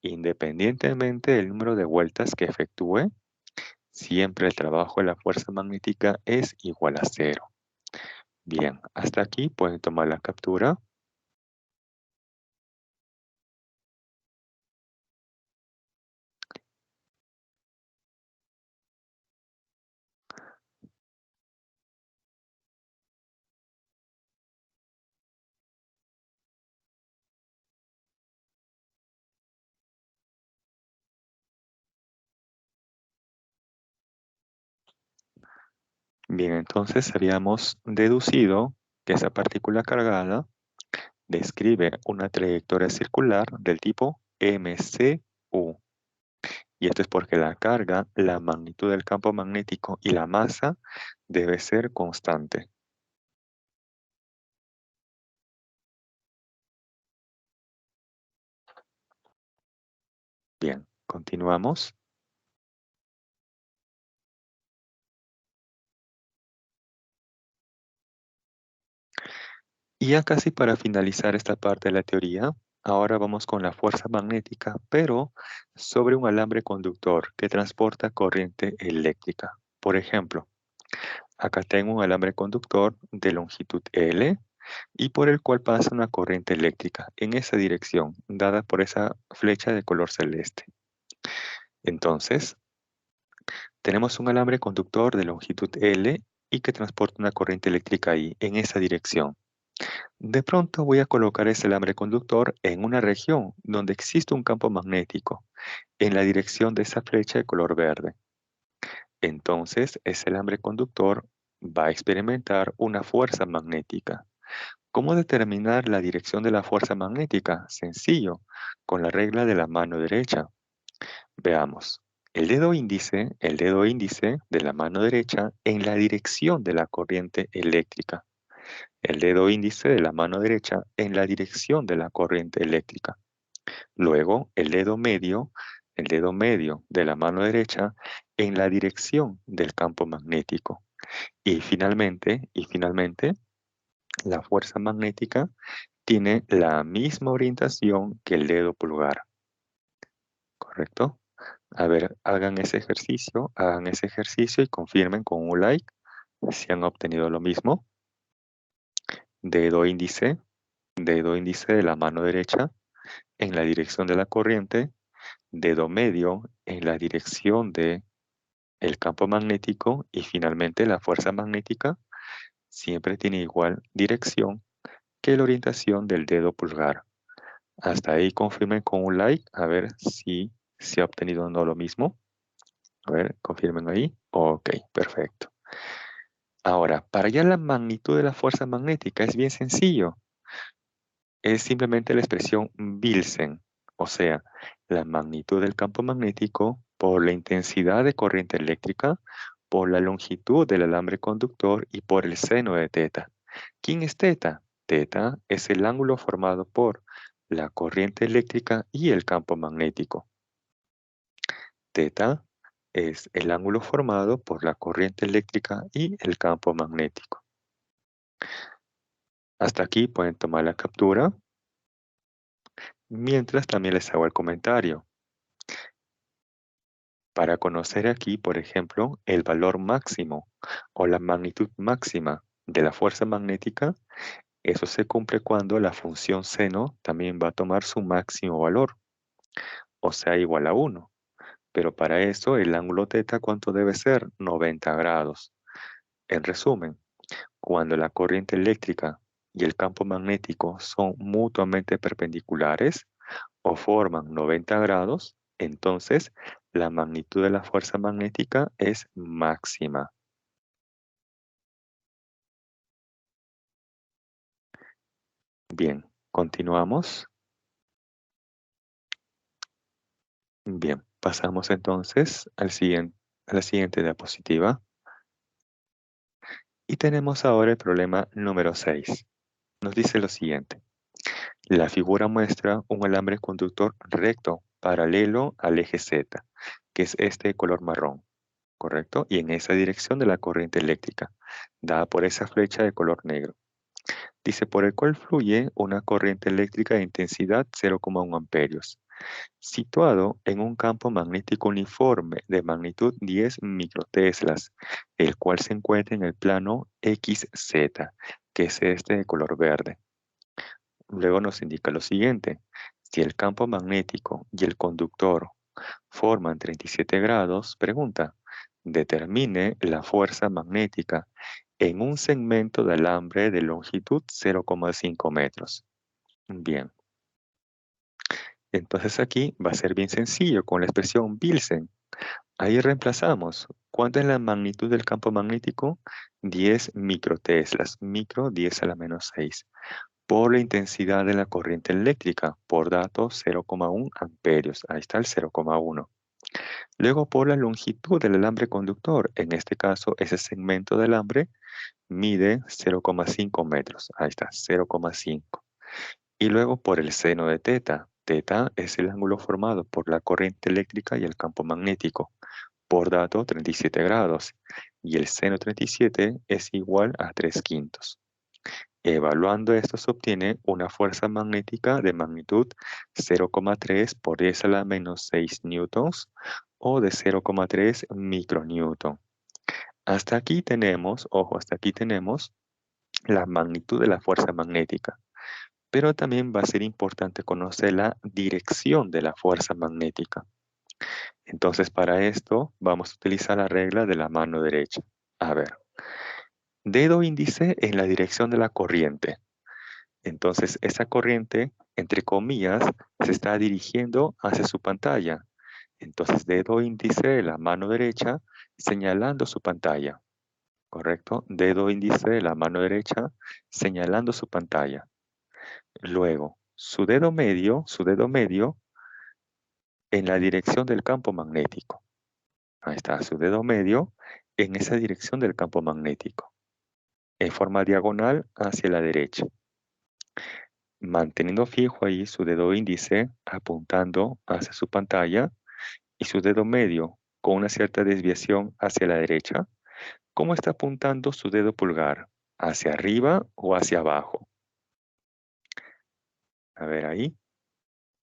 [SPEAKER 1] Independientemente del número de vueltas que efectúe, siempre el trabajo de la fuerza magnética es igual a cero. Bien, hasta aquí pueden tomar la captura. Bien, entonces habíamos deducido que esa partícula cargada describe una trayectoria circular del tipo MCU. Y esto es porque la carga, la magnitud del campo magnético y la masa debe ser constante. Bien, continuamos. Y ya casi para finalizar esta parte de la teoría, ahora vamos con la fuerza magnética, pero sobre un alambre conductor que transporta corriente eléctrica. Por ejemplo, acá tengo un alambre conductor de longitud L y por el cual pasa una corriente eléctrica en esa dirección, dada por esa flecha de color celeste. Entonces, tenemos un alambre conductor de longitud L y que transporta una corriente eléctrica ahí, en esa dirección. De pronto voy a colocar ese alambre conductor en una región donde existe un campo magnético, en la dirección de esa flecha de color verde. Entonces, ese alambre conductor va a experimentar una fuerza magnética. ¿Cómo determinar la dirección de la fuerza magnética? Sencillo, con la regla de la mano derecha. Veamos. El dedo índice de la mano derecha en la dirección de la corriente eléctrica. El dedo índice de la mano derecha en la dirección de la corriente eléctrica. Luego, el dedo medio de la mano derecha en la dirección del campo magnético. Y finalmente, la fuerza magnética tiene la misma orientación que el dedo pulgar. ¿Correcto? A ver, hagan ese ejercicio y confirmen con un like si han obtenido lo mismo. Dedo índice de la mano derecha en la dirección de la corriente, dedo medio en la dirección de el campo magnético y finalmente la fuerza magnética siempre tiene igual dirección que la orientación del dedo pulgar. Hasta ahí confirmen con un like a ver si se ha obtenido o no lo mismo. A ver, confirmen ahí. Ok, perfecto. Ahora, para hallar la magnitud de la fuerza magnética es bien sencillo. Es simplemente la expresión Wilson, o sea, la magnitud del campo magnético por la intensidad de corriente eléctrica, por la longitud del alambre conductor y por el seno de teta. ¿Quién es teta? Teta es el ángulo formado por la corriente eléctrica y el campo magnético. Teta es el ángulo formado por la corriente eléctrica y el campo magnético. Hasta aquí pueden tomar la captura, mientras también les hago el comentario. Para conocer aquí, por ejemplo, el valor máximo o la magnitud máxima de la fuerza magnética, eso se cumple cuando la función seno también va a tomar su máximo valor, o sea, igual a 1. Pero para eso, el ángulo teta, ¿cuánto debe ser? 90 grados. En resumen, cuando la corriente eléctrica y el campo magnético son mutuamente perpendiculares o forman 90 grados, entonces la magnitud de la fuerza magnética es máxima. Bien, continuamos. Bien, pasamos entonces a la siguiente diapositiva. Y tenemos ahora el problema número 6. Nos dice lo siguiente. La figura muestra un alambre conductor recto, paralelo al eje Z, que es este de color marrón, ¿correcto? Y en esa dirección de la corriente eléctrica, dada por esa flecha de color negro. Dice, por el cual fluye una corriente eléctrica de intensidad 0,1 amperios, situado en un campo magnético uniforme de magnitud 10 microteslas, el cual se encuentra en el plano XZ, que es este de color verde. Luego nos indica lo siguiente. Si el campo magnético y el conductor forman 37 grados, pregunta, determine la fuerza magnética en un segmento de alambre de longitud 0,5 metros. Bien. Entonces aquí va a ser bien sencillo con la expresión Bilsen. Ahí reemplazamos. ¿Cuánto es la magnitud del campo magnético? 10 microteslas. Micro 10 a la menos 6. Por la intensidad de la corriente eléctrica, por dato 0,1 amperios. Ahí está el 0,1. Luego por la longitud del alambre conductor. En este caso, ese segmento de alambre mide 0,5 metros. Ahí está, 0,5. Y luego por el seno de teta. Teta es el ángulo formado por la corriente eléctrica y el campo magnético. Por dato 37 grados. Y el seno 37 es igual a 3/5. Evaluando esto se obtiene una fuerza magnética de magnitud 0,3 por 10 a la menos 6 newtons o de 0,3 micronewton. Hasta aquí tenemos, ojo, hasta aquí tenemos la magnitud de la fuerza magnética. Pero también va a ser importante conocer la dirección de la fuerza magnética. Entonces, para esto vamos a utilizar la regla de la mano derecha. A ver, dedo índice en la dirección de la corriente. Entonces, esa corriente, entre comillas, se está dirigiendo hacia su pantalla. Entonces, dedo índice de la mano derecha señalando su pantalla. ¿Correcto? Dedo índice de la mano derecha señalando su pantalla. Luego, su dedo medio en la dirección del campo magnético. Ahí está, su dedo medio en esa dirección del campo magnético. En forma diagonal hacia la derecha. Manteniendo fijo ahí su dedo índice apuntando hacia su pantalla y su dedo medio con una cierta desviación hacia la derecha, ¿cómo está apuntando su dedo pulgar? ¿Hacia arriba o hacia abajo? A ver ahí.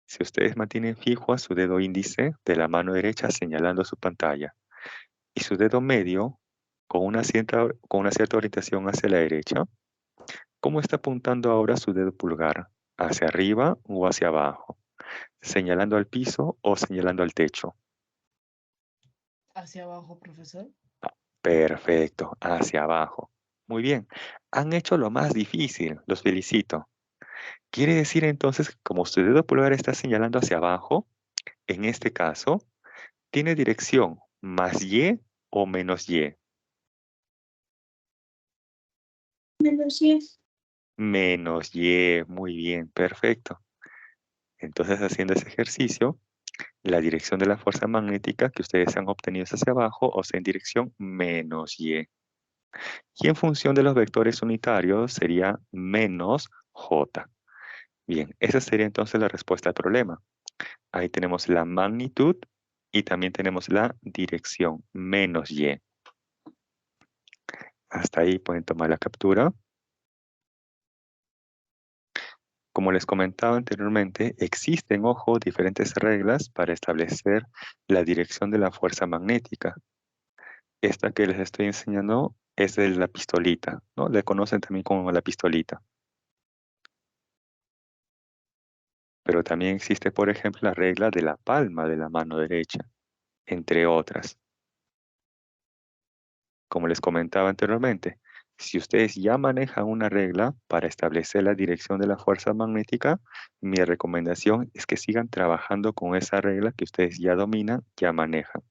[SPEAKER 1] Si ustedes mantienen fijo a su dedo índice de la mano derecha señalando su pantalla y su dedo medio con una cierta orientación hacia la derecha, ¿cómo está apuntando ahora su dedo pulgar? ¿Hacia arriba o hacia abajo? ¿Señalando al piso o señalando al techo?
[SPEAKER 3] Hacia abajo, profesor.
[SPEAKER 1] Perfecto, hacia abajo. Muy bien, han hecho lo más difícil, los felicito. Quiere decir entonces que como su dedo pulgar está señalando hacia abajo, en este caso, tiene dirección más Y o menos Y.
[SPEAKER 2] Menos 10.
[SPEAKER 1] Menos Y, muy bien, perfecto. Entonces, haciendo ese ejercicio, la dirección de la fuerza magnética que ustedes han obtenido es hacia abajo, o sea, en dirección menos Y. Y en función de los vectores unitarios sería menos J. Bien, esa sería entonces la respuesta al problema. Ahí tenemos la magnitud Y también tenemos la dirección, menos y. Hasta ahí pueden tomar la captura. Como les comentaba anteriormente, existen, ojo, diferentes reglas para establecer la dirección de la fuerza magnética. Esta que les estoy enseñando es de la pistolita, ¿no? Le conocen también como la pistolita. Pero también existe, por ejemplo, la regla de la palma de la mano derecha, entre otras. Como les comentaba anteriormente, si ustedes ya manejan una regla para establecer la dirección de la fuerza magnética, mi recomendación es que sigan trabajando con esa regla que ustedes ya dominan, ya manejan.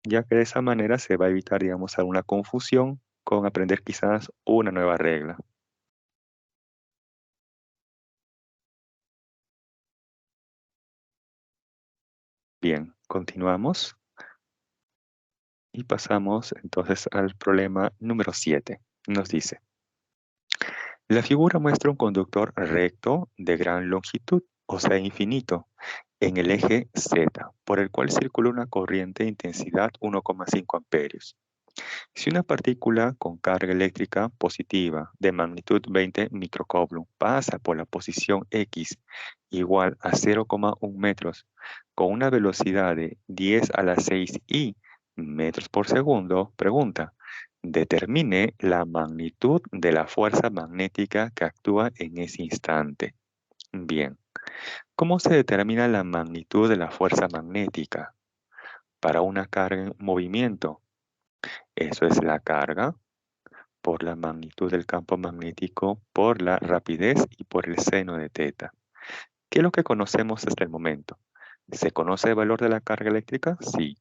[SPEAKER 1] Ya que de esa manera se va a evitar, digamos, alguna confusión con aprender quizás una nueva regla. Bien, continuamos y pasamos entonces al problema número 7. Nos dice, la figura muestra un conductor recto de gran longitud, o sea, infinito, en el eje Z, por el cual circula una corriente de intensidad 1,5 amperios. Si una partícula con carga eléctrica positiva de magnitud 20 microcoulomb pasa por la posición X igual a 0,1 metros con una velocidad de 10 a la 6 i metros por segundo, pregunta, determine la magnitud de la fuerza magnética que actúa en ese instante. Bien, ¿cómo se determina la magnitud de la fuerza magnética para una carga en movimiento? Eso es la carga por la magnitud del campo magnético, por la rapidez y por el seno de teta. ¿Qué es lo que conocemos hasta el momento? ¿Se conoce el valor de la carga eléctrica? Sí.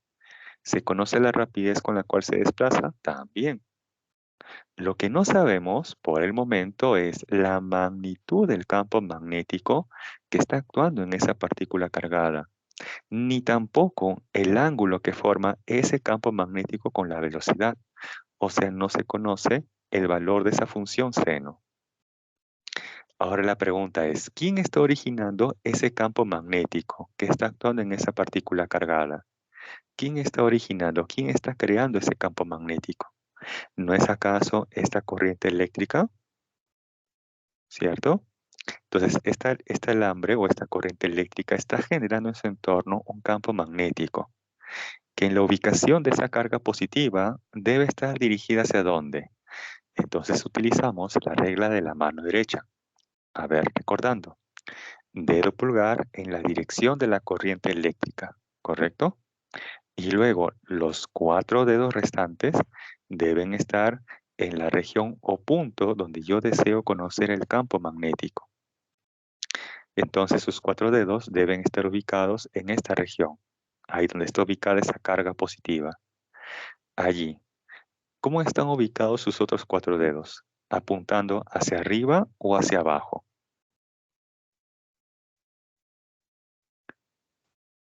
[SPEAKER 1] ¿Se conoce la rapidez con la cual se desplaza? También. Lo que no sabemos por el momento es la magnitud del campo magnético que está actuando en esa partícula cargada, ni tampoco el ángulo que forma ese campo magnético con la velocidad. O sea, no se conoce el valor de esa función seno. Ahora la pregunta es, ¿quién está originando ese campo magnético que está actuando en esa partícula cargada? ¿Quién está originando, quién está creando ese campo magnético? ¿No es acaso esta corriente eléctrica? ¿Cierto? Entonces, este alambre o esta corriente eléctrica está generando en su entorno un campo magnético, que en la ubicación de esa carga positiva debe estar dirigida hacia dónde. Entonces utilizamos la regla de la mano derecha. A ver, recordando. Dedo pulgar en la dirección de la corriente eléctrica, ¿correcto? Y luego los 4 dedos restantes deben estar en la región o punto donde yo deseo conocer el campo magnético. Entonces sus 4 dedos deben estar ubicados en esta región, ahí donde está ubicada esa carga positiva. Allí. ¿Cómo están ubicados sus otros 4 dedos? ¿Apuntando hacia arriba o hacia abajo?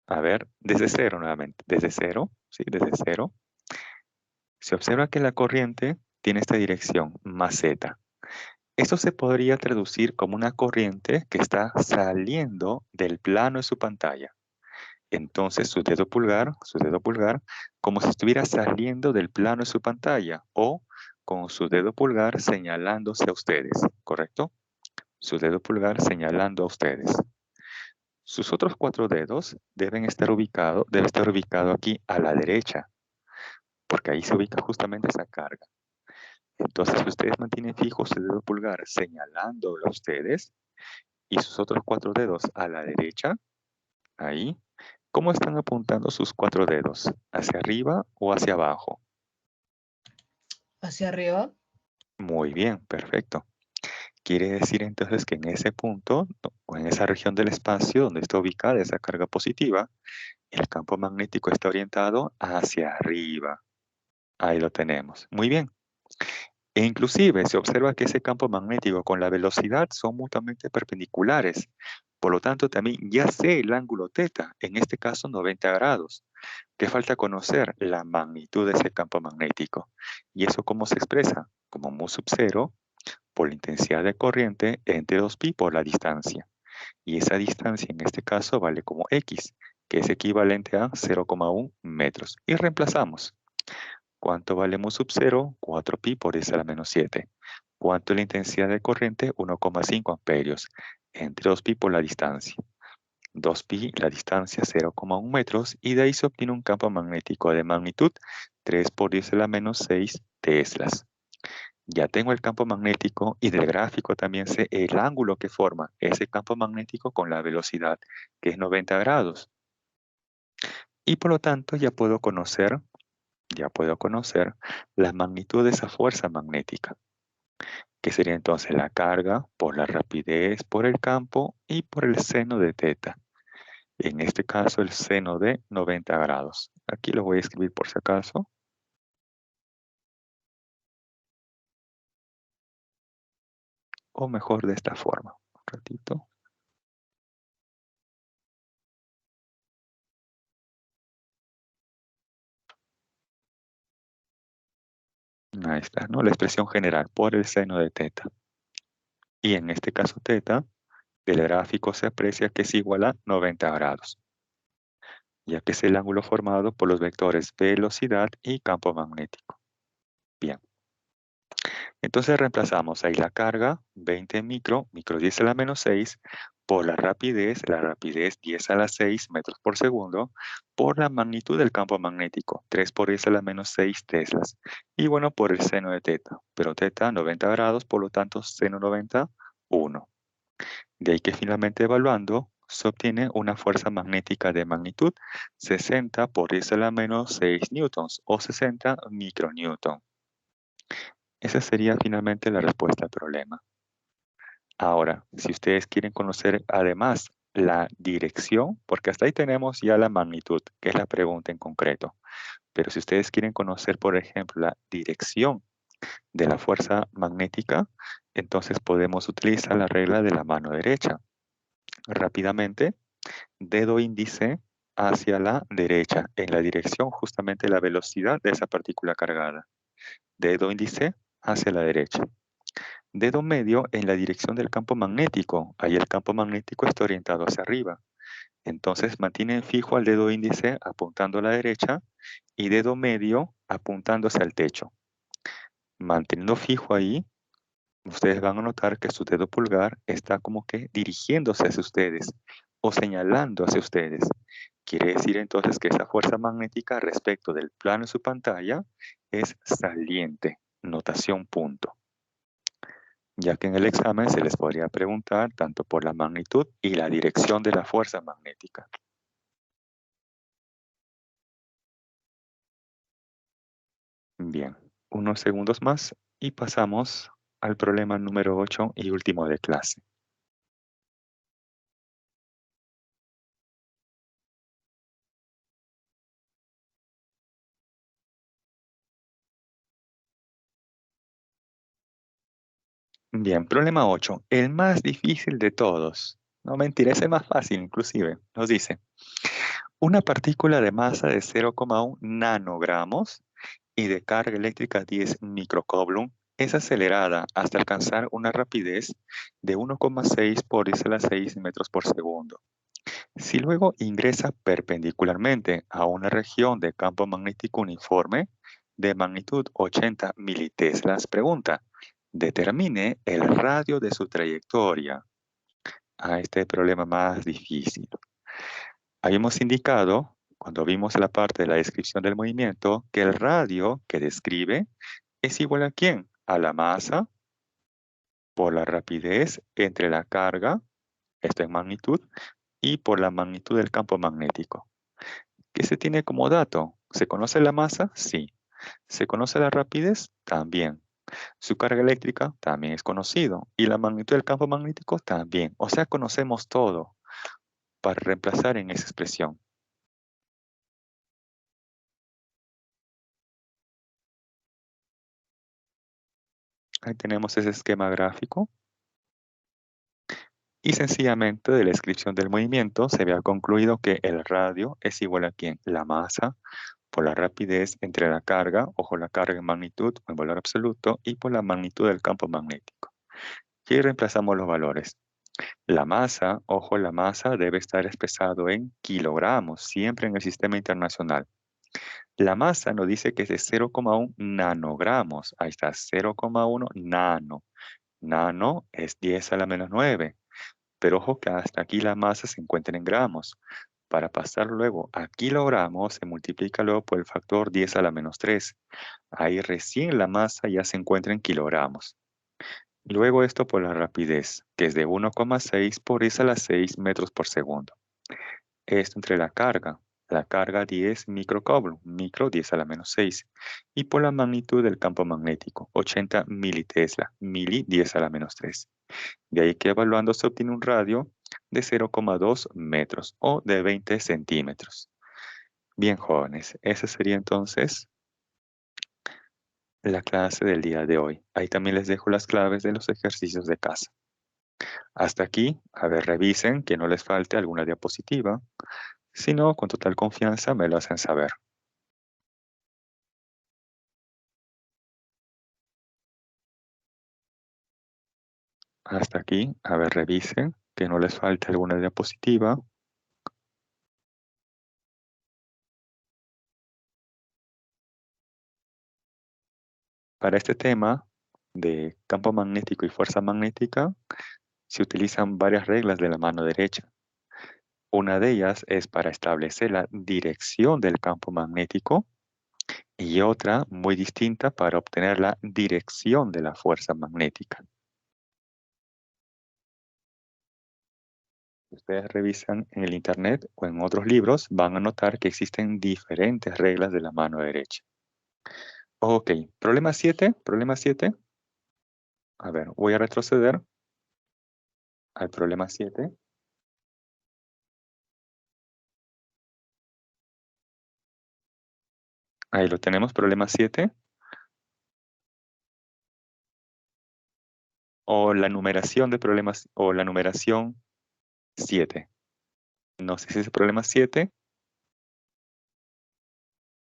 [SPEAKER 1] A ver, desde cero nuevamente. Desde cero, ¿sí? Desde cero. Se observa que la corriente tiene esta dirección, más z. Esto se podría traducir como una corriente que está saliendo del plano de su pantalla. Entonces su dedo pulgar, como si estuviera saliendo del plano de su pantalla o con su dedo pulgar señalándose a ustedes, ¿correcto? Su dedo pulgar señalando a ustedes. Sus otros 4 dedos debe estar ubicado aquí a la derecha, porque ahí se ubica justamente esa carga. Entonces, si ustedes mantienen fijo su dedo pulgar señalando a ustedes y sus otros 4 dedos a la derecha, ahí, ¿cómo están apuntando sus 4 dedos? ¿Hacia arriba o hacia abajo?
[SPEAKER 3] ¿Hacia arriba?
[SPEAKER 1] Muy bien, perfecto. Quiere decir entonces que en ese punto o en esa región del espacio donde está ubicada esa carga positiva, el campo magnético está orientado hacia arriba. Ahí lo tenemos. Muy bien. E inclusive se observa que ese campo magnético con la velocidad son mutuamente perpendiculares. Por lo tanto, también ya sé el ángulo θ, en este caso 90 grados. ¿Qué falta conocer? La magnitud de ese campo magnético. ¿Y eso cómo se expresa? Como mu sub 0 por la intensidad de corriente entre 2pi por la distancia. Y esa distancia en este caso vale como X, que es equivalente a 0,1 metros. Y reemplazamos. ¿Cuánto vale mu sub 0? 4pi por 10 a la menos 7. ¿Cuánto es la intensidad de corriente? 1,5 amperios. Entre 2pi por la distancia. 2pi, la distancia 0,1 metros, y de ahí se obtiene un campo magnético de magnitud 3 por 10 a la menos 6 teslas. Ya tengo el campo magnético y del gráfico también sé el ángulo que forma ese campo magnético con la velocidad, que es 90 grados. Y por lo tanto ya puedo conocer la magnitud de esa fuerza magnética, que sería entonces la carga por la rapidez, por el campo y por el seno de teta. En este caso el seno de 90 grados. Aquí lo voy a escribir por si acaso. O mejor de esta forma. Un ratito. Ahí está, ¿no? La expresión general por el seno de teta. Y en este caso teta, del gráfico se aprecia que es igual a 90 grados, ya que es el ángulo formado por los vectores velocidad y campo magnético. Bien. Entonces reemplazamos ahí la carga, 20 micro 10 a la menos 6, por la rapidez 10 a la 6 metros por segundo, por la magnitud del campo magnético, 3 por 10 a la menos 6 teslas. Y bueno, por el seno de teta, pero teta 90 grados, por lo tanto seno 90, 1. De ahí que finalmente evaluando, se obtiene una fuerza magnética de magnitud 60 por 10 a la menos 6 newtons, o 60 micronewton. Esa sería finalmente la respuesta al problema. Ahora, si ustedes quieren conocer además la dirección, porque hasta ahí tenemos ya la magnitud, que es la pregunta en concreto. Pero si ustedes quieren conocer, por ejemplo, la dirección de la fuerza magnética, entonces podemos utilizar la regla de la mano derecha. Rápidamente, dedo índice hacia la derecha, en la dirección justamente de la velocidad de esa partícula cargada. Dedo índice hacia la derecha. Dedo medio en la dirección del campo magnético. Ahí el campo magnético está orientado hacia arriba. Entonces mantienen fijo al dedo índice apuntando a la derecha y dedo medio apuntando hacia el techo. Manteniendo fijo ahí, ustedes van a notar que su dedo pulgar está como que dirigiéndose hacia ustedes o señalando hacia ustedes. Quiere decir entonces que esa fuerza magnética respecto del plano de su pantalla es saliente, notación punto. Ya que en el examen se les podría preguntar tanto por la magnitud y la dirección de la fuerza magnética. Bien, unos segundos más y pasamos al problema número 8 y último de clase. Bien, problema 8, el más difícil de todos. No, mentira, es el más fácil inclusive. Nos dice, una partícula de masa de 0,1 nanogramos y de carga eléctrica 10 microcoulomb es acelerada hasta alcanzar una rapidez de 1,6 por 10 a la 6 metros por segundo. Si luego ingresa perpendicularmente a una región de campo magnético uniforme de magnitud 80 militeslas, pregunta, determine el radio de su trayectoria. A este problema más difícil. Habíamos indicado, cuando vimos la parte de la descripción del movimiento, que el radio que describe es igual a ¿quién? A la masa por la rapidez entre la carga, esto en magnitud, y por la magnitud del campo magnético. ¿Qué se tiene como dato? ¿Se conoce la masa? Sí. ¿Se conoce la rapidez? También. Su carga eléctrica también es conocido. Y la magnitud del campo magnético también. O sea, conocemos todo para reemplazar en esa expresión. Ahí tenemos ese esquema gráfico. Y sencillamente de la descripción del movimiento se había concluido que el radio es igual a ¿quién? La masa por la rapidez entre la carga, ojo, la carga en magnitud o en valor absoluto, y por la magnitud del campo magnético. Y ahí reemplazamos los valores. La masa, ojo, la masa debe estar expresado en kilogramos, siempre en el sistema internacional. La masa nos dice que es de 0,1 nanogramos. Ahí está, 0,1 nano. Nano es 10 a la menos 9. Pero ojo que hasta aquí la masa se encuentra en gramos. Para pasar luego a kilogramos, se multiplica luego por el factor 10 a la menos 3. Ahí recién la masa ya se encuentra en kilogramos. Luego esto por la rapidez, que es de 1,6 por 10 a la 6 metros por segundo. Esto entre la carga 10 microcoulomb, micro 10 a la menos 6. Y por la magnitud del campo magnético, 80 militesla, mili 10 a la menos 3. De ahí que evaluando se obtiene un radio de 0,2 metros o de 20 centímetros. Bien, jóvenes, esa sería entonces la clase del día de hoy. Ahí también les dejo las claves de los ejercicios de casa. Hasta aquí, a ver, revisen que no les falte alguna diapositiva. Si no, con total confianza me lo hacen saber. Hasta aquí, a ver, revisen que no les falte alguna diapositiva. Para este tema de campo magnético y fuerza magnética, se utilizan varias reglas de la mano derecha. Una de ellas es para establecer la dirección del campo magnético y otra muy distinta para obtener la dirección de la fuerza magnética. Si ustedes revisan en el internet o en otros libros, van a notar que existen diferentes reglas de la mano derecha. Ok, problema 7, problema 7. A ver, voy a retroceder al problema 7. Ahí lo tenemos, problema 7. O la numeración de problemas, o la numeración 7. No sé si es el problema 7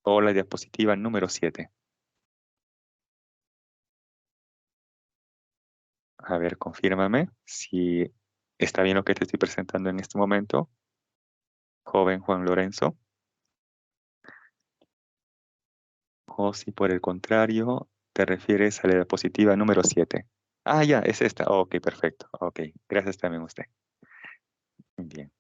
[SPEAKER 1] o la diapositiva número 7. A ver, confírmame si está bien lo que te estoy presentando en este momento, joven Juan Lorenzo. O si por el contrario te refieres a la diapositiva número 7. Ah, ya, es esta. Ok, perfecto. Ok, gracias también a usted. Bien.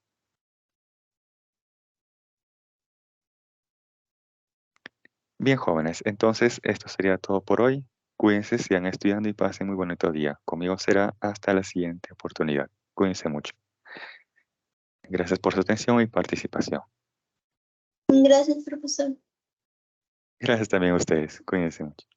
[SPEAKER 1] Bien, jóvenes, entonces esto sería todo por hoy. Cuídense, sigan estudiando y pasen muy bonito día. Conmigo será hasta la siguiente oportunidad. Cuídense mucho. Gracias por su atención y participación.
[SPEAKER 2] Gracias, profesor.
[SPEAKER 1] Gracias también a ustedes. Cuídense mucho.